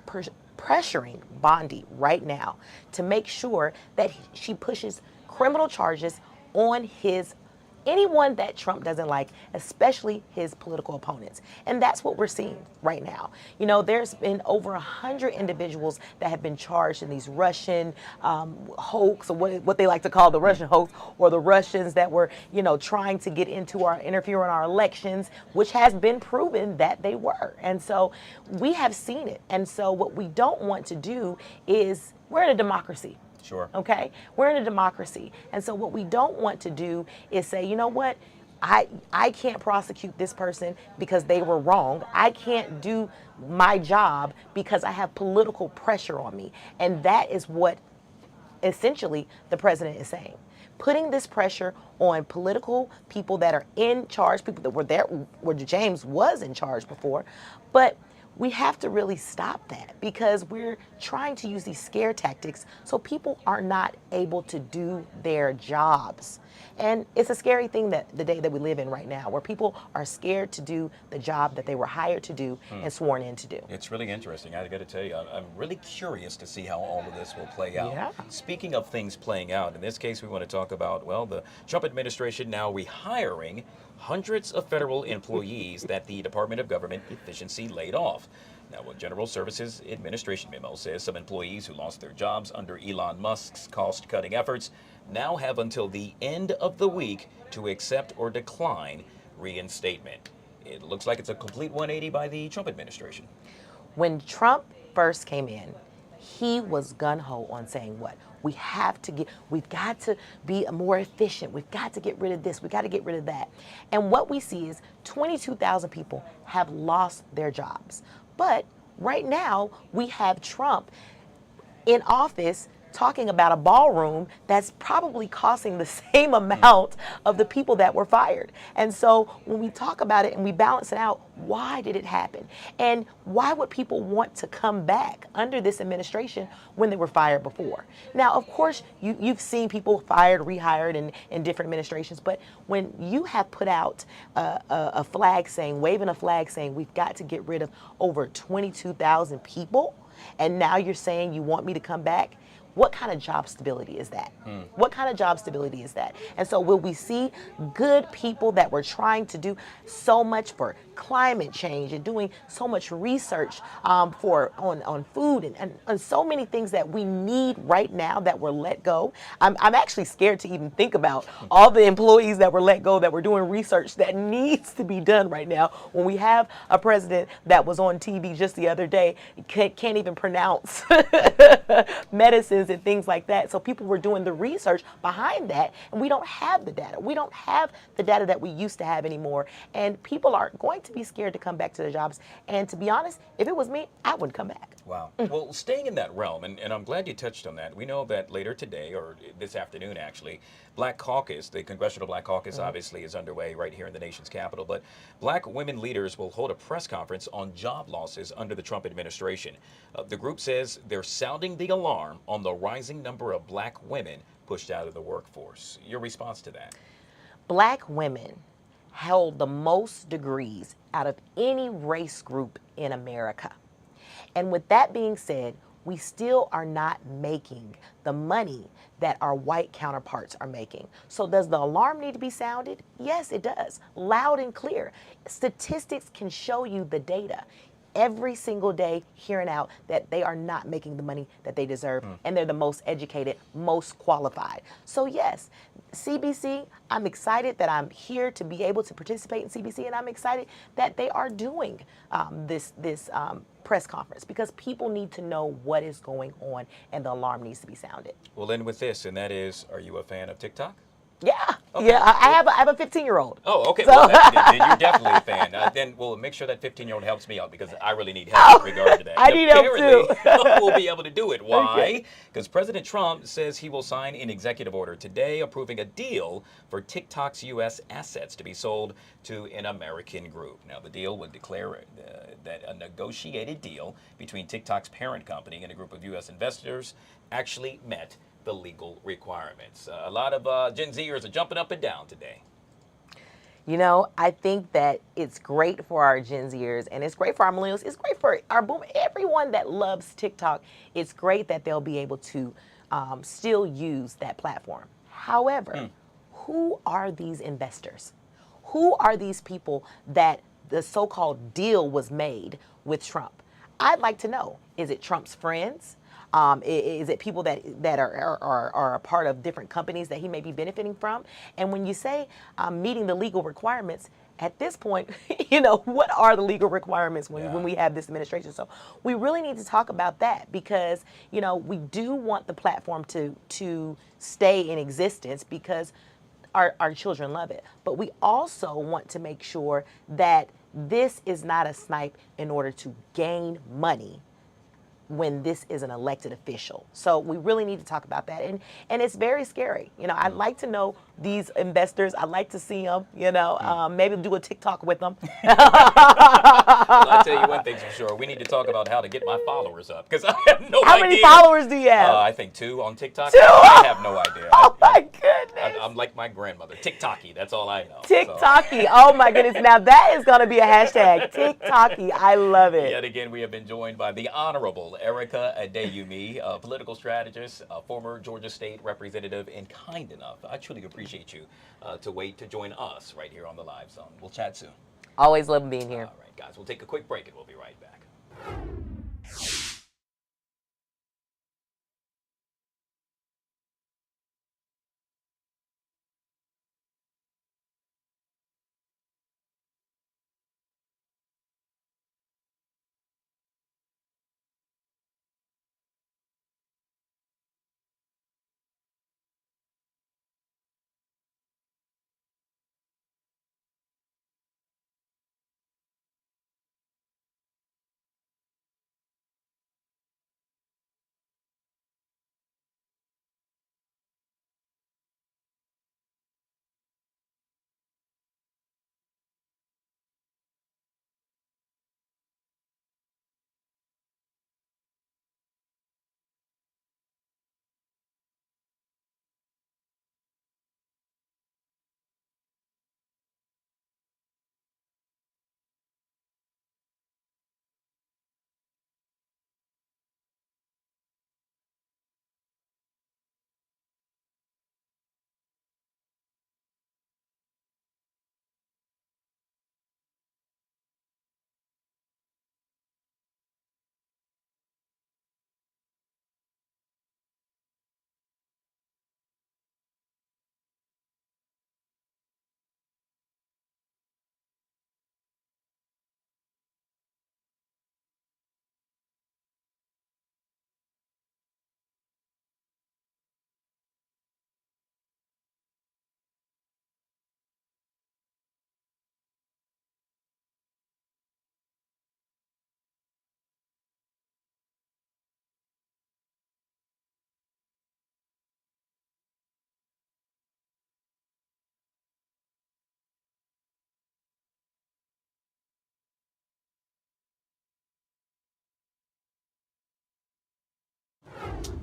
pressuring Bondi right now to make sure that she pushes criminal charges on anyone that Trump doesn't like, especially his political opponents. And that's what we're seeing right now. You know, there's been over 100 individuals that have been charged in these Russian hoax, or what they like to call the Russian hoax, or the Russians that were, you know, trying to get into interfere in our elections, which has been proven that they were. And so we have seen it. And so what we don't want to do is, we're in a democracy. Sure. Okay? We're in a democracy. And so what we don't want to do is say, you know what? I can't prosecute this person because they were wrong. I can't do my job because I have political pressure on me. And that is what essentially the president is saying. Putting this pressure on political people that are in charge, people that were there, where James was in charge before. But we have to really stop that, because we're trying to use these scare tactics so people are not able to do their jobs. And it's a scary thing, that the day that we live in right now, where people are scared to do the job that they were hired to do and sworn in to do. It's really interesting. I got to tell you, I'm really curious to see how all of this will play out. Yeah. Speaking of things playing out, in this case, we want to talk about, well, the Trump administration now rehiring hundreds of federal employees that the Department of Government Efficiency laid off. Now, a General Services Administration memo says some employees who lost their jobs under Elon Musk's cost-cutting efforts now have until the end of the week to accept or decline reinstatement. It looks like it's a complete 180 by the Trump administration. When Trump first came in, he was gung-ho on saying what? We've got to be more efficient. We've got to get rid of this. We've got to get rid of that. And what we see is 22,000 people have lost their jobs. But right now, we have Trump in office talking about a ballroom that's probably costing the same amount of the people that were fired. And so when we talk about it and we balance it out, why did it happen? And why would people want to come back under this administration when they were fired before? Now, of course, you've seen people fired, rehired in different administrations, but when you have put out a flag saying, waving a flag saying, we've got to get rid of over 22,000 people, and now you're saying you want me to come back, what kind of job stability is that? What kind of job stability is that? And so will we see good people that were trying to do so much for climate change and doing so much research on food and so many things that we need right now that were let go? I'm actually scared to even think about all the employees that were let go that were doing research that needs to be done right now, when we have a president that was on TV just the other day, can't even pronounce medicines and things like that. So people were doing the research behind that, and we don't have the data. We don't have the data that we used to have anymore, and people are going to be scared to come back to their jobs. And to be honest, if it was me, I wouldn't come back. Wow. Well, staying in that realm, and I'm glad you touched on that. We know that later today, or this afternoon actually, Black Caucus, the Congressional Black Caucus obviously is underway right here in the nation's capital, but Black women leaders will hold a press conference on job losses under the Trump administration. The group says they're sounding the alarm on the rising number of Black women pushed out of the workforce. Your response to that? Black women held the most degrees out of any race group in America. And with that being said, we still are not making the money that our white counterparts are making. So does the alarm need to be sounded? Yes, it does. Loud and clear. Statistics can show you the data. every single day hearing out that they are not making the money that they deserve, and they're the most educated, most qualified. So yes, CBC, I'm excited that I'm here to be able to participate in CBC, and I'm excited that they are doing this press conference, because people need to know what is going on and the alarm needs to be sounded. We'll end with this, and that is, are you a fan of TikTok? Yeah, Okay. yeah. I have a 15-year-old. Oh, okay. So. Well, then you're definitely a fan. Then we'll make sure that 15-year-old helps me out, because I really need help in regard to that. I need help too. We'll be able to do it. Why? Because President Trump says he will sign an executive order today approving a deal for TikTok's U.S. assets to be sold to an American group. Now, the deal would declare that a negotiated deal between TikTok's parent company and a group of U.S. investors actually met the legal requirements. A lot of Gen Zers are jumping up and down today. You know, I think that it's great for our Gen Zers, and it's great for our millennials. It's great for our boomers. Everyone that loves TikTok, it's great that they'll be able to still use that platform. However, who are these investors? Who are these people that the so-called deal was made with Trump? I'd like to know. Is it Trump's friends? Is it people that are a part of different companies that he may be benefiting from? And when you say meeting the legal requirements, at this point, you know, what are the legal requirements when we have this administration? So we really need to talk about that, because, you know, we do want the platform to stay in existence because our children love it. But we also want to make sure that this is not a snipe in order to gain money when this is an elected official. So we really need to talk about that. And it's very scary. You know, I'd like to know these investors. I'd like to see them, you know, maybe do a TikTok with them. Well, I'll tell you one thing for sure. We need to talk about how to get my followers up, because I have no idea. How many followers do you have? I think 2 on TikTok. 2? I have no idea. Oh my goodness. I'm like my grandmother. TikToky, that's all I know. TikToky. Oh my goodness. Now that is going to be a hashtag. TikToky. I love it. Yet again, we have been joined by the Honorable Erica Adeyemi, a political strategist, a former Georgia State representative, and kind enough, I truly appreciate you, to wait to join us right here on the Live Zone. We'll chat soon. Always love being here. All right, guys, we'll take a quick break and we'll be right back.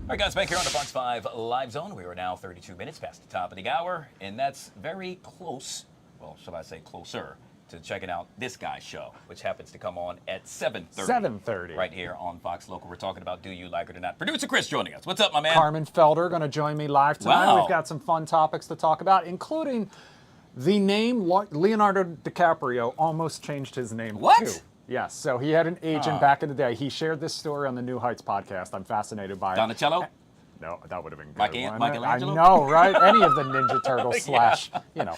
All right, guys, back here on the Fox 5 Live Zone. We are now 32 minutes past the top of the hour, and that's very close, well, shall I say closer, to checking out this guy's show, which happens to come on at 7:30. 7:30. Right here on Fox Local. We're talking about Do You Like It or Not? Producer Chris joining us. What's up, my man? Carmen Felder going to join me live tonight. Wow. We've got some fun topics to talk about, including the name Leonardo DiCaprio almost changed his name What? too. Yes, so he had an agent back in the day. He shared this story on the New Heights podcast. I'm fascinated by it. Donatello? No, that would have been good. Michelangelo? I know, right? Any of the Ninja Turtles slash,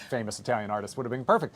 famous Italian artists would have been perfect.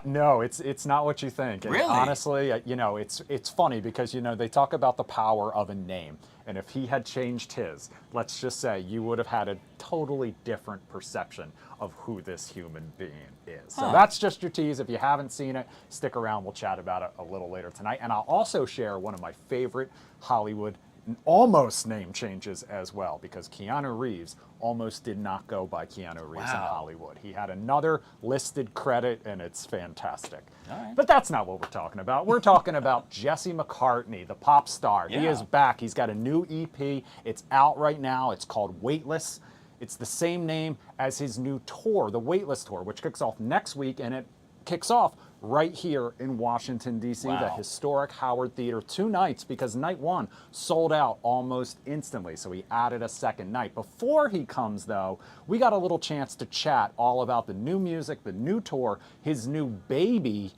No, it's not what you think. And really? Honestly, it's funny because, they talk about the power of a name. And if he had changed his, let's just say, you would have had a totally different perception of who this human being is. So that's just your tease. If you haven't seen it, stick around. We'll chat about it a little later tonight. And I'll also share one of my favorite Hollywood almost name changes as well, because Keanu Reeves almost did not go by Keanu Reeves in Hollywood. He had another listed credit, and it's fantastic. All right. But that's not what we're talking about. We're talking about Jesse McCartney, the pop star. He is back. He's got a new EP. It's out right now. It's called Weightless. It's the same name as his new tour, the Weightless Tour, which kicks off next week, and it kicks off right here in Washington, D.C., the historic Howard Theater, 2 nights, because night 1 sold out almost instantly, so he added a second night. Before he comes, though, we got a little chance to chat all about the new music, the new tour, his new baby,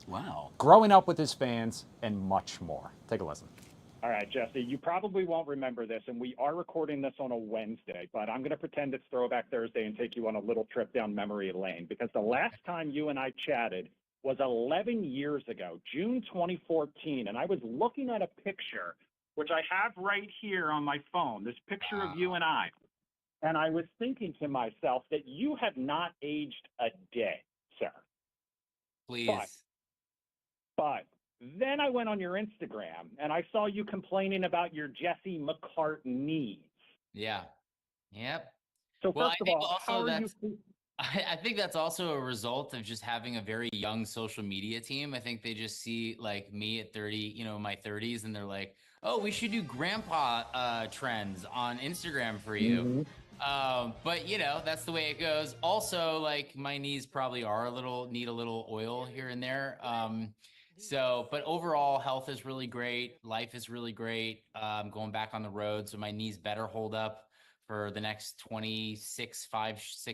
growing up with his fans, and much more. Take a listen. All right, Jesse, you probably won't remember this, and we are recording this on a Wednesday, but I'm going to pretend it's Throwback Thursday and take you on a little trip down memory lane, because the last time you and I chatted was 11 years ago, June 2014, and I was looking at a picture, which I have right here on my phone, this picture of you and I was thinking to myself that you have not aged a day, sir. Please. But then I went on your Instagram, and I saw you complaining about your Jesse McCartney. Yeah. Yep. So well, first of all, how are you? I think that's also a result of just having a very young social media team. I think they just see like me at 30, my 30s, and they're like, oh, we should do grandpa trends on Instagram for you. But that's the way it goes. Also, like my knees probably need a little oil here and there. But overall health is really great. Life is really great. Going back on the road, so my knees better hold up for the next 6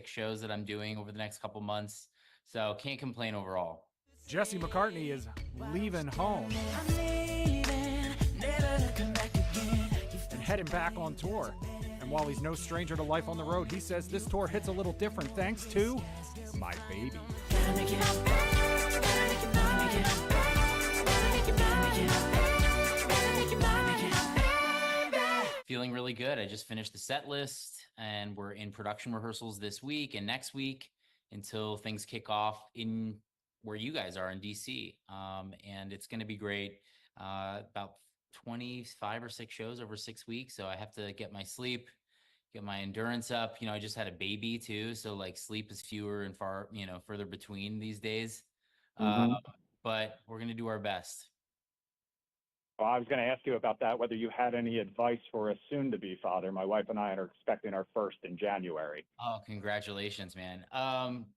shows that I'm doing over the next couple months. So can't complain overall. Jesse McCartney is leaving home and heading back on tour. And while he's no stranger to life on the road, he says this tour hits a little different thanks to my baby. Feeling really good. I just finished the set list, and we're in production rehearsals this week and next week until things kick off in where you guys are in DC. And it's going to be great. About 25 or 6 shows over 6 weeks. So I have to get my sleep, get my endurance up. I just had a baby too. So like sleep is fewer and further between these days. But we're going to do our best. Well, I was going to ask you about that, whether you had any advice for a soon-to-be father. My wife and I are expecting our first in January. Oh, congratulations, man.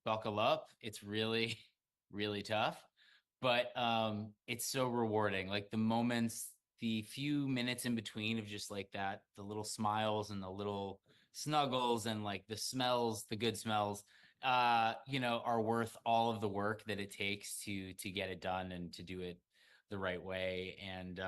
Buckle up. It's really, really tough, but it's so rewarding. Like the few minutes in between of just like that, the little smiles and the little snuggles and like the smells, the good smells, are worth all of the work that it takes to get it done and to do it the right way. And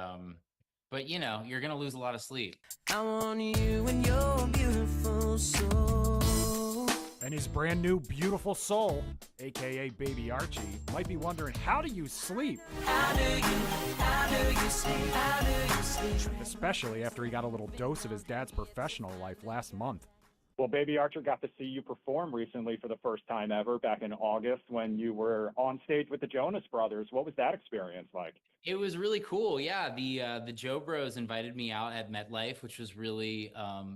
but you're gonna lose a lot of sleep. I want you and your beautiful soul. And his brand new beautiful soul, aka Baby Archie, might be wondering, how do you sleep? How do you sleep? How do you sleep? Especially after he got a little dose of his dad's professional life last month. Well, Baby Archer got to see you perform recently for the first time ever back in August when you were on stage with the Jonas Brothers. What was that experience like? It was really cool. Yeah, the Joe Bros invited me out at MetLife, which was really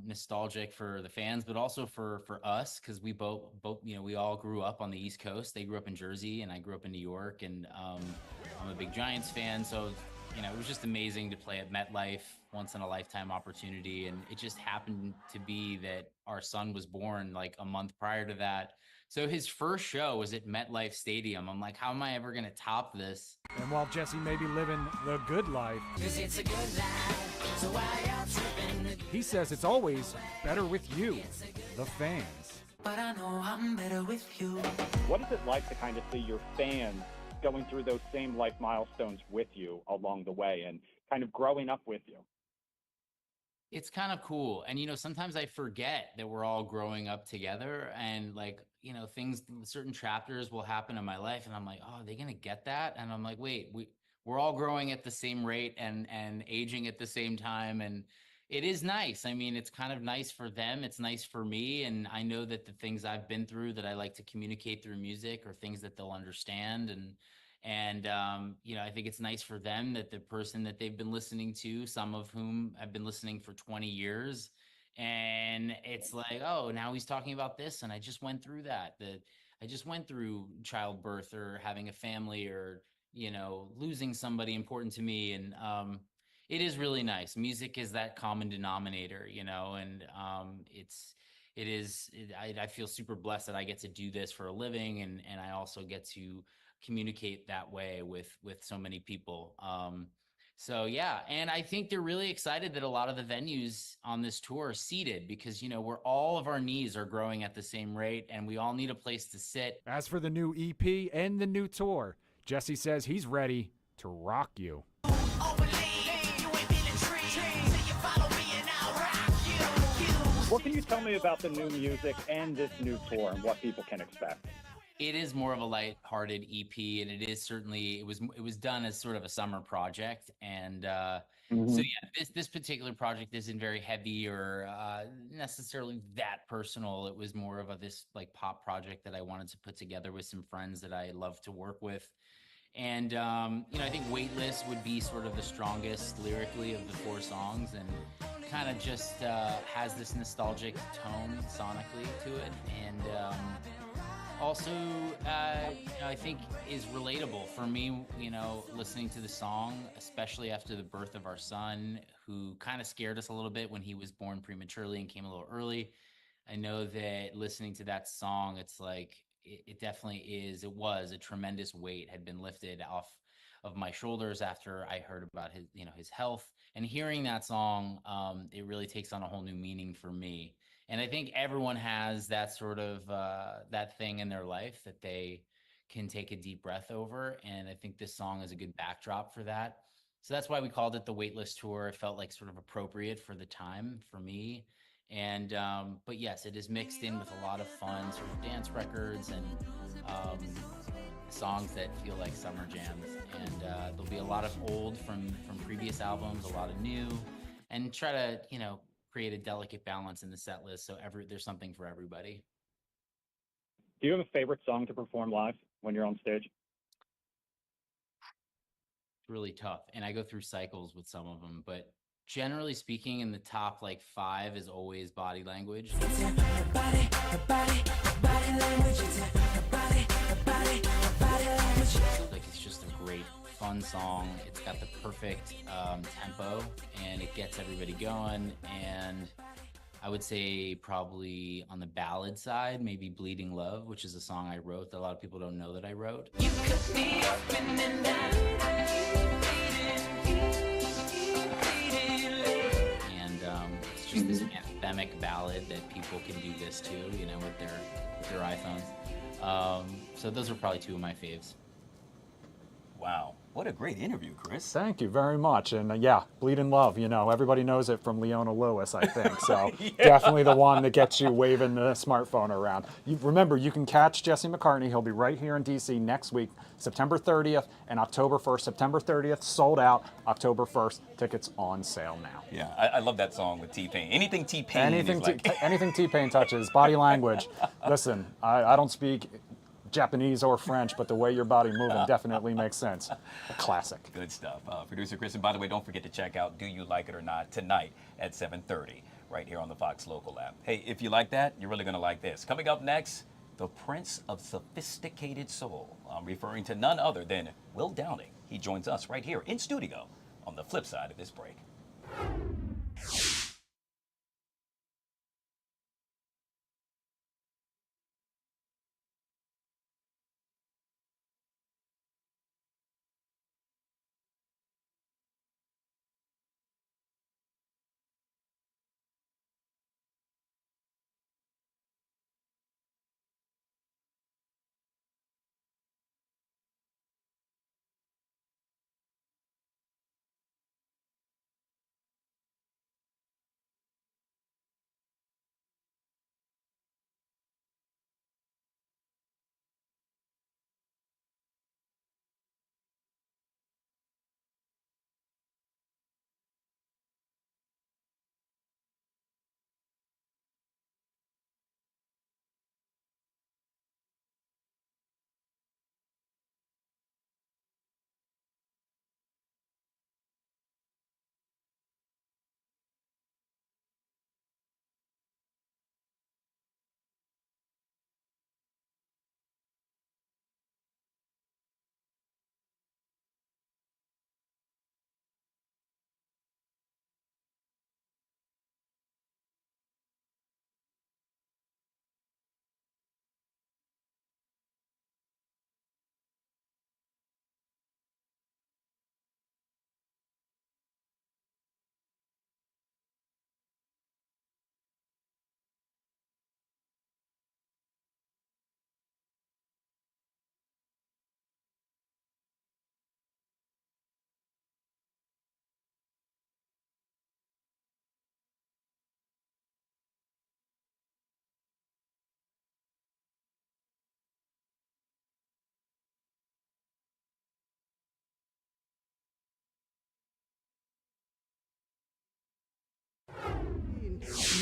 nostalgic for the fans, but also for us, because we both we all grew up on the East Coast. They grew up in Jersey, and I grew up in New York, and I'm a big Giants fan, so it was just amazing to play at MetLife, once in a lifetime opportunity. And it just happened to be that our son was born like a month prior to that. So his first show was at MetLife Stadium. I'm like, how am I ever going to top this? And while Jesse may be living the good life, 'Cause it's a good life, so why y'all tripping? he says it's always better with you, the fans. But I know I'm better with you. What is it like to kind of see your fans going through those same life milestones with you along the way and kind of growing up with you. It's kind of cool. And, sometimes I forget that we're all growing up together and things, certain chapters will happen in my life. And I'm like, oh, are they going to get that? And I'm like, wait, we're all growing at the same rate and aging at the same time. And it is nice. I mean, it's kind of nice for them. It's nice for me. And I know that the things I've been through that I like to communicate through music are things that they'll understand. And I think it's nice for them that the person that they've been listening to, some of whom have been listening for 20 years, and it's like, oh, now he's talking about this, and I just went through that. I just went through childbirth or having a family or, losing somebody important to me. And it is really nice. Music is that common denominator, and I feel super blessed that I get to do this for a living, and I also get to communicate that way with so many people. So yeah, and I think they're really excited that a lot of the venues on this tour are seated because, we're all of our knees are growing at the same rate and we all need a place to sit. As for the new EP and the new tour, Jesse says he's ready to rock you. What can you tell me about the new music and this new tour and what people can expect? It is more of a light-hearted EP, and it is certainly it was done as sort of a summer project, and so yeah, this particular project isn't very heavy or necessarily that personal. It was more of this pop project that I wanted to put together with some friends that I love to work with, and I think "Weightless" would be sort of the strongest lyrically of the 4 songs, and kind of just has this nostalgic tone sonically to it, and also, I think is relatable for me, listening to the song, especially after the birth of our son, who kind of scared us a little bit when he was born prematurely and came a little early. I know that listening to that song, it's like, it definitely was a tremendous weight had been lifted off of my shoulders after I heard about his health, and hearing that song, it really takes on a whole new meaning for me. And I think everyone has that sort of that thing in their life that they can take a deep breath over. And I think this song is a good backdrop for that. So that's why we called it the Weightless Tour. It felt like sort of appropriate for the time for me. And but yes, it is mixed in with a lot of fun sort of dance records and songs that feel like summer jams. And there'll be a lot of old from previous albums, a lot of new, and try to create a delicate balance in the set list so there's something for everybody. Do you have a favorite song to perform live when you're on stage? It's really tough, and I go through cycles with some of them, but generally speaking, in the top 5 is always Body Language. It's just a great fun song. It's got the perfect tempo, and it gets everybody going. And I would say probably on the ballad side, maybe Bleeding Love, which is a song I wrote that a lot of people don't know that I wrote. You cut me open and it's just this anthemic ballad that people can do this to, with their iPhones. So those are probably 2 of my faves. Wow. What a great interview, Chris. Thank you very much. And yeah, Bleeding Love, everybody knows it from Leona Lewis, I think. So Yeah. Definitely the one that gets you waving the smartphone around. Remember, you can catch Jesse McCartney. He'll be right here in DC next week, September 30th and October 1st. September 30th, sold out. October 1st, tickets on sale now. Yeah, I love that song with T-Pain. Anything T-Pain Anything T-Pain touches, Body Language. Listen, I don't speak Japanese or French, but the way your body moving definitely makes sense. A classic. Good stuff. Producer Chris, and by the way, don't forget to check out Do You Like It or Not tonight at 7:30 right here on the Fox Local app. Hey, if you like that, you're really going to like this. Coming up next, the Prince of Sophisticated Soul. I'm referring to none other than Will Downing. He joins us right here in studio on the flip side of this break.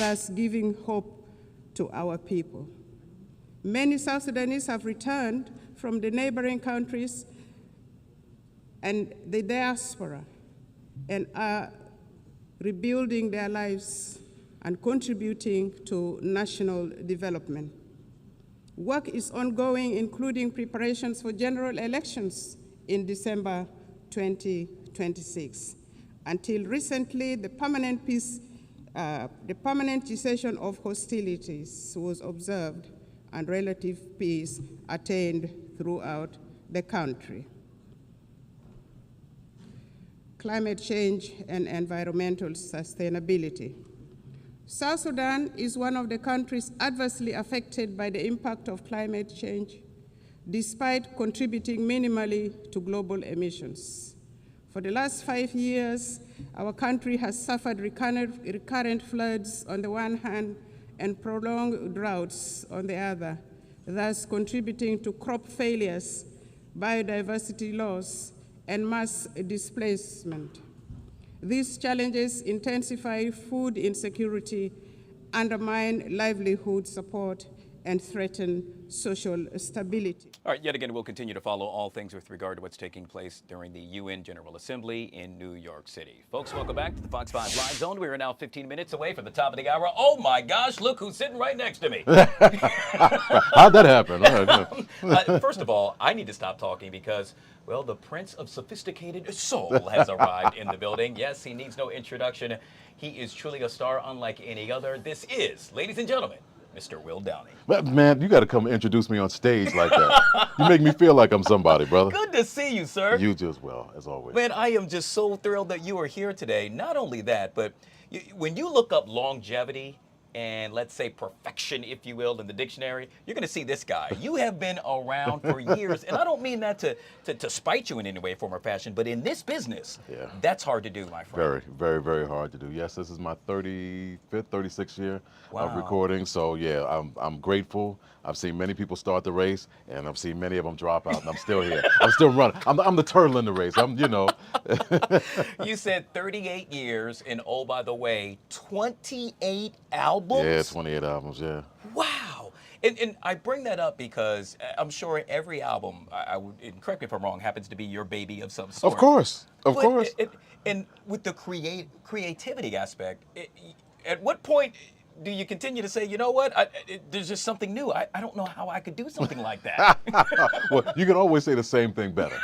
thus giving hope to our people. Many South Sudanese have returned from the neighboring countries and the diaspora and are rebuilding their lives and contributing to national development. Work is ongoing, including preparations for general elections in December 2026. Until recently, the permanent cessation of hostilities was observed and relative peace attained throughout the country. Climate change and environmental sustainability. South Sudan is one of the countries adversely affected by the impact of climate change, despite contributing minimally to global emissions. For the last 5 years, our country has suffered recurrent floods on the one hand and prolonged droughts on the other, thus contributing to crop failures, biodiversity loss, and mass displacement. These challenges intensify food insecurity, undermine livelihood support, and threaten social stability. All right, yet again, we'll continue to follow all things with regard to what's taking place during the UN General Assembly in New York City. Folks, welcome back to the Fox 5 Live Zone. We are now 15 minutes away from the top of the hour. Oh my gosh, look who's sitting right next to me. How'd that happen? First of all, I need to stop talking because, well, the Prince of Sophisticated Soul has arrived in the building. Yes, he needs no introduction. He is truly a star unlike any other. This is, ladies and gentlemen, Mr. Will Downey. Man, you got to come introduce me on stage like that. You make me feel like I'm somebody, brother. Good to see you, sir. You just well, as always. Man, I am just so thrilled that you are here today. Not only that, but when you look up longevity and let's say perfection, if you will, in the dictionary, you're going to see this guy. You have been around for years, and I don't mean that to spite you in any way, form, or fashion, but in this business, that's hard to do, my friend. Very, very, very hard to do. Yes, this is my 35th, 36th year of recording, so yeah, I'm grateful. I've seen many people start the race, and I've seen many of them drop out, and I'm still here. I'm still running. I'm the turtle in the race. You said 38 years, and oh, by the way, 28 albums? Yeah, 28 albums, yeah. Wow. And I bring that up because I'm sure every album, I would, and correct me if I'm wrong, happens to be your baby of some sort. Of course, of course. And with the creativity aspect, at what point do you continue to say, you know what, there's just something new. I don't know how I could do something like that. Well, you can always say the same thing better.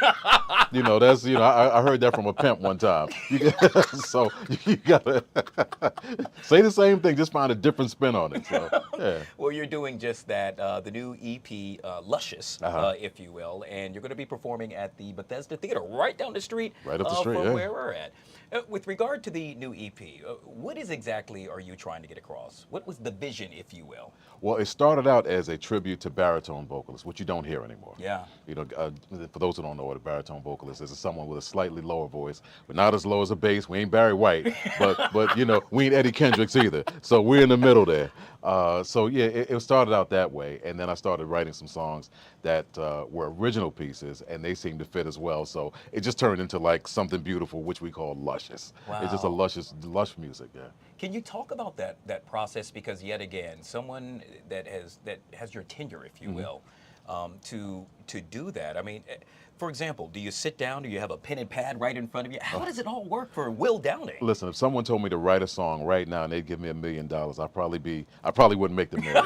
That's, I heard that from a pimp one time. So you gotta say the same thing, just find a different spin on it. So, yeah. Well, you're doing just that. The new EP, Luscious, if you will, and you're going to be performing at the Bethesda Theater right down the street, right up the street, from where we're at. With regard to the new EP, what exactly are you trying to get across? What was the vision, if you will? Well, it started out as a tribute to baritone vocalists, which you don't hear anymore. Yeah. For those who don't know what a baritone vocalist is, it's someone with a slightly lower voice, but not as low as a bass. We ain't Barry White, but we ain't Eddie Kendricks either. So we're in the middle there. So yeah, it started out that way, and then I started writing some songs that were original pieces, and they seemed to fit as well. So it just turned into like something beautiful, which we call luscious. Wow. It's just a lush music. Yeah. Can you talk about that process? Because yet again, someone that has your tenure, if you will, to do that. I mean, for example, do you sit down? Do you have a pen and pad right in front of you? How does it all work for Will Downey? Listen, if someone told me to write a song right now and they'd give me $1 million, I probably wouldn't make the million.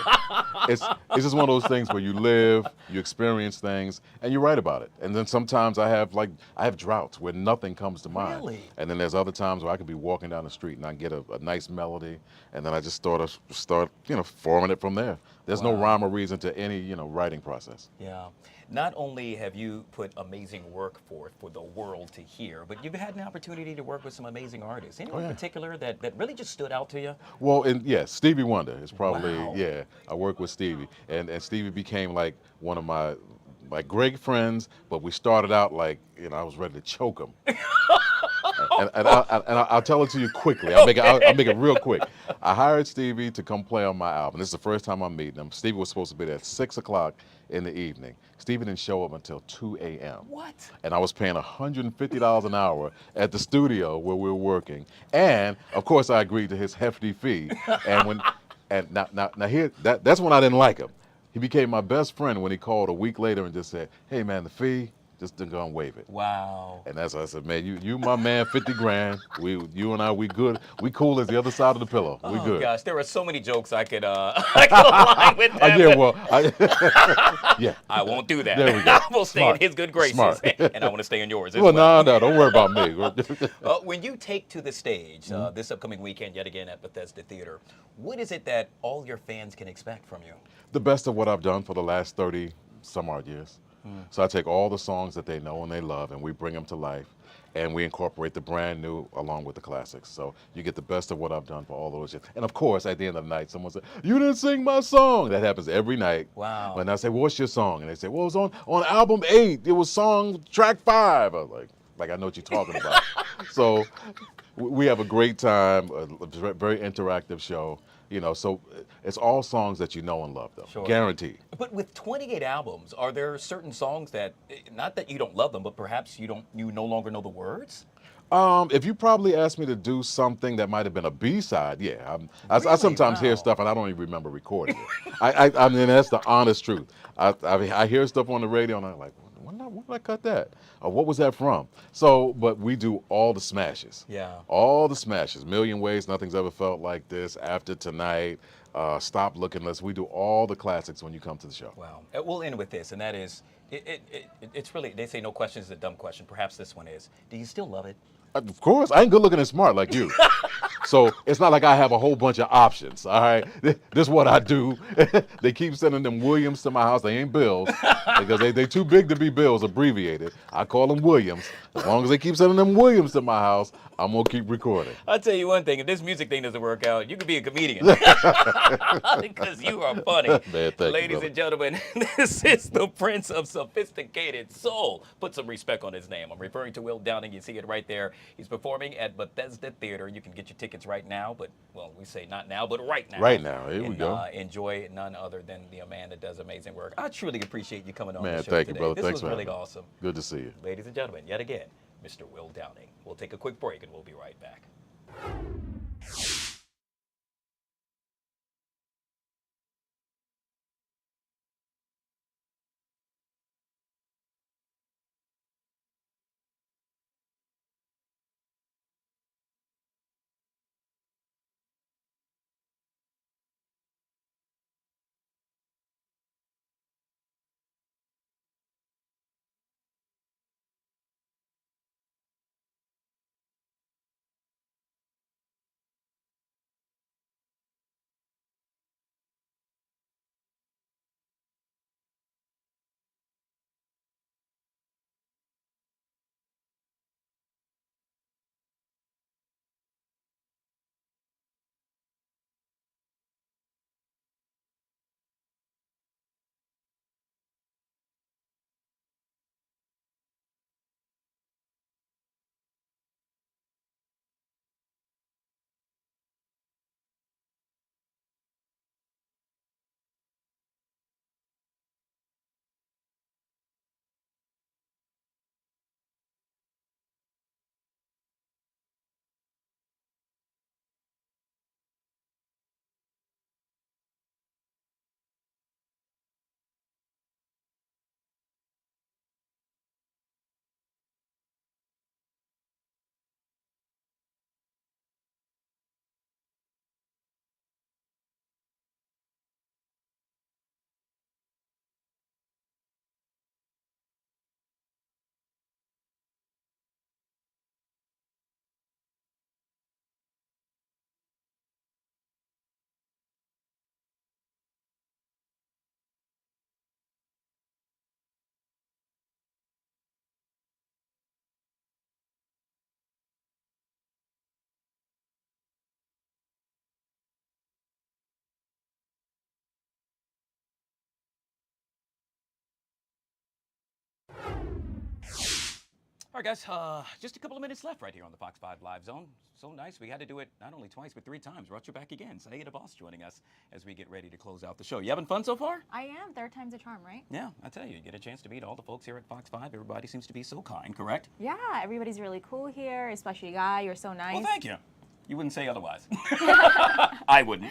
It's just one of those things where you live, you experience things, and you write about it. And then sometimes I have droughts where nothing comes to mind. Really? And then there's other times where I could be walking down the street and I get a nice melody, and then I just start forming it from there. There's no rhyme or reason to any writing process. Yeah. Not only have you put amazing work forth for the world to hear, but you've had an opportunity to work with some amazing artists. Anyone in particular that really just stood out to you? Well, Stevie Wonder is probably, I worked with Stevie. And Stevie became like one of my great friends, but we started out like, I was ready to choke him. I'll tell it to you quickly. I'll make it real quick. I hired Stevie to come play on my album. This is the first time I'm meeting him. Stevie was supposed to be there at 6 o'clock in the evening. Stevie didn't show up until 2 a.m. What? And I was paying $150 an hour at the studio where we were working. And of course I agreed to his hefty fee. And now here, that's when I didn't like him. He became my best friend when he called a week later and just said, hey man, the fee, just go and waive it. Wow. And that's what I said, man, you my man, 50 grand. You and I, we good. We cool as the other side of the pillow. We Oh good. gosh, there are so many jokes I could align with that. Yeah, well, yeah. I won't do that. There we go. We'll stay Smart. in his good graces, Smart. and I want to stay in yours as Well, well. no, don't worry about me. When you take to the stage this upcoming weekend, yet again at Bethesda Theater, what is it that all your fans can expect from you? The best of what I've done for the last 30 some odd years. So I take all the songs that they know and they love, and we bring them to life, and we incorporate the brand new along with the classics. So you get the best of what I've done for all those years. And of course, at the end of the night, someone says, you didn't sing my song. That happens every night. Wow. When I say, well, what's your song? And they say, well, it was on album 8. It was song track 5. I was like I know what you're talking about. So we have a great time, a very interactive show. You know, so it's all songs that you know and love, though. Sure. Guaranteed. But with 28 albums, are there certain songs that, not that you don't love them, but perhaps you no longer know the words? If you probably asked me to do something that might have been a B-side, yeah. I sometimes hear stuff and I don't even remember recording it. I mean, that's the honest truth. I hear stuff on the radio and I'm like, when did I cut that? Or what was that from? So, but we do all the smashes. Yeah. All the smashes. Million Ways Nothing's Ever Felt Like This, After Tonight, Stop Looking Less. We do all the classics when you come to the show. Wow. We'll end with this, and that is, it's really, they say no question is a dumb question. Perhaps this one is. Do you still love it? Of course, I ain't good looking and smart like you. So it's not like I have a whole bunch of options, all right? This is what I do. They keep sending them Williams to my house. They ain't Bills because they too big to be Bills, abbreviated. I call them Williams. As long as they keep sending them Williams to my house, I'm going to keep recording. I'll tell you one thing, if this music thing doesn't work out, you could be a comedian. Because you are funny. Man, thank Ladies you, and gentlemen, this is the Prince of Sophisticated Soul. Put some respect on his name. I'm referring to Will Downing. You see it right there. He's performing at Bethesda Theater. You can get your tickets right now, but, well, we say not now, but right now. Right now. Here we go. Enjoy none other than the man that does amazing work. I truly appreciate you coming on Man, the show thank today. you, brother. This Thanks was for really having me. awesome. Good to see you. Ladies and gentlemen, yet again, Mr. Will Downing. We'll take a quick break and we'll be right back. right, guys, just a couple of minutes left right here on the Fox 5 Live Zone. So nice. We had to do it not only twice, but 3 times. Brought you back again. Saida Boss joining us as we get ready to close out the show. You having fun so far? I am. Third time's a charm, right? Yeah, I tell you, you get a chance to meet all the folks here at Fox 5. Everybody seems to be so kind, correct? Yeah, everybody's really cool here, especially Guy. You're so nice. Well, thank you. You wouldn't say otherwise. I wouldn't.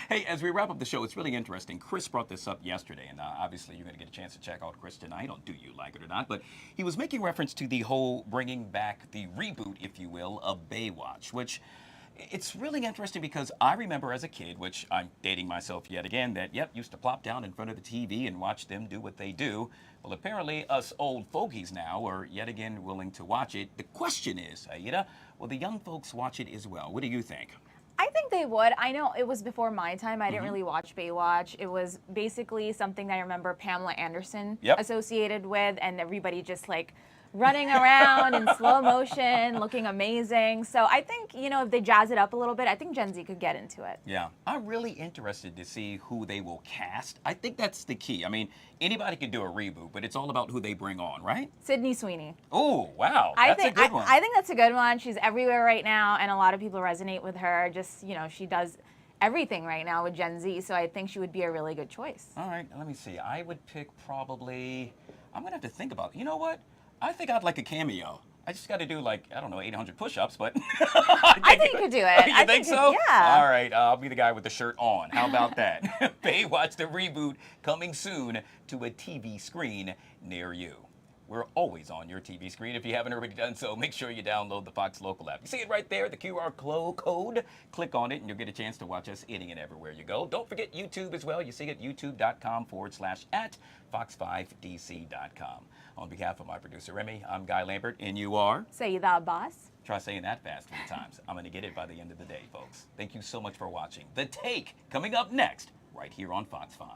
Hey, as we wrap up the show, it's really interesting. Chris brought this up yesterday, and obviously you're going to get a chance to check out Chris tonight on Do You Like It or Not, but he was making reference to the whole bringing back the reboot, if you will, of Baywatch, which it's really interesting because I remember as a kid, which I'm dating myself yet again, that, yep, used to plop down in front of the TV and watch them do what they do. Well, apparently us old fogies now are yet again willing to watch it. The question is, Aida, will the young folks watch it as well? What do you think? I think they would. I know it was before my time. I didn't really watch Baywatch. It was basically something that I remember Pamela Anderson associated with, and everybody just like running around in slow motion, looking amazing. So I think, you know, if they jazz it up a little bit, I think Gen Z could get into it. Yeah, I'm really interested to see who they will cast. I think that's the key. I mean, anybody could do a reboot, but it's all about who they bring on, right? Sydney Sweeney. Oh, wow. That's a good one. I think that's a good one. She's everywhere right now, and a lot of people resonate with her. Just, you know, she does everything right now with Gen Z, so I think she would be a really good choice. All right, let me see. I would pick probably, I'm going to have to think about it. You know what? I think I'd like a cameo. I just got to do like, I don't know, 800 push-ups, but I think you could do it. You think so? Yeah. All right, I'll be the guy with the shirt on. How about that? Baywatch the reboot coming soon to a TV screen near you. We're always on your TV screen. If you haven't already done so, make sure you download the Fox Local app. You see it right there, the QR code. Click on it and you'll get a chance to watch us any and everywhere you go. Don't forget YouTube as well. You see it, youtube.com/@fox5dc.com. On behalf of my producer, Remy, I'm Guy Lambert, and you are? Saida Boss. Try saying that fast 3 times. I'm going to get it by the end of the day, folks. Thank you so much for watching. The Take, coming up next, right here on Fox 5.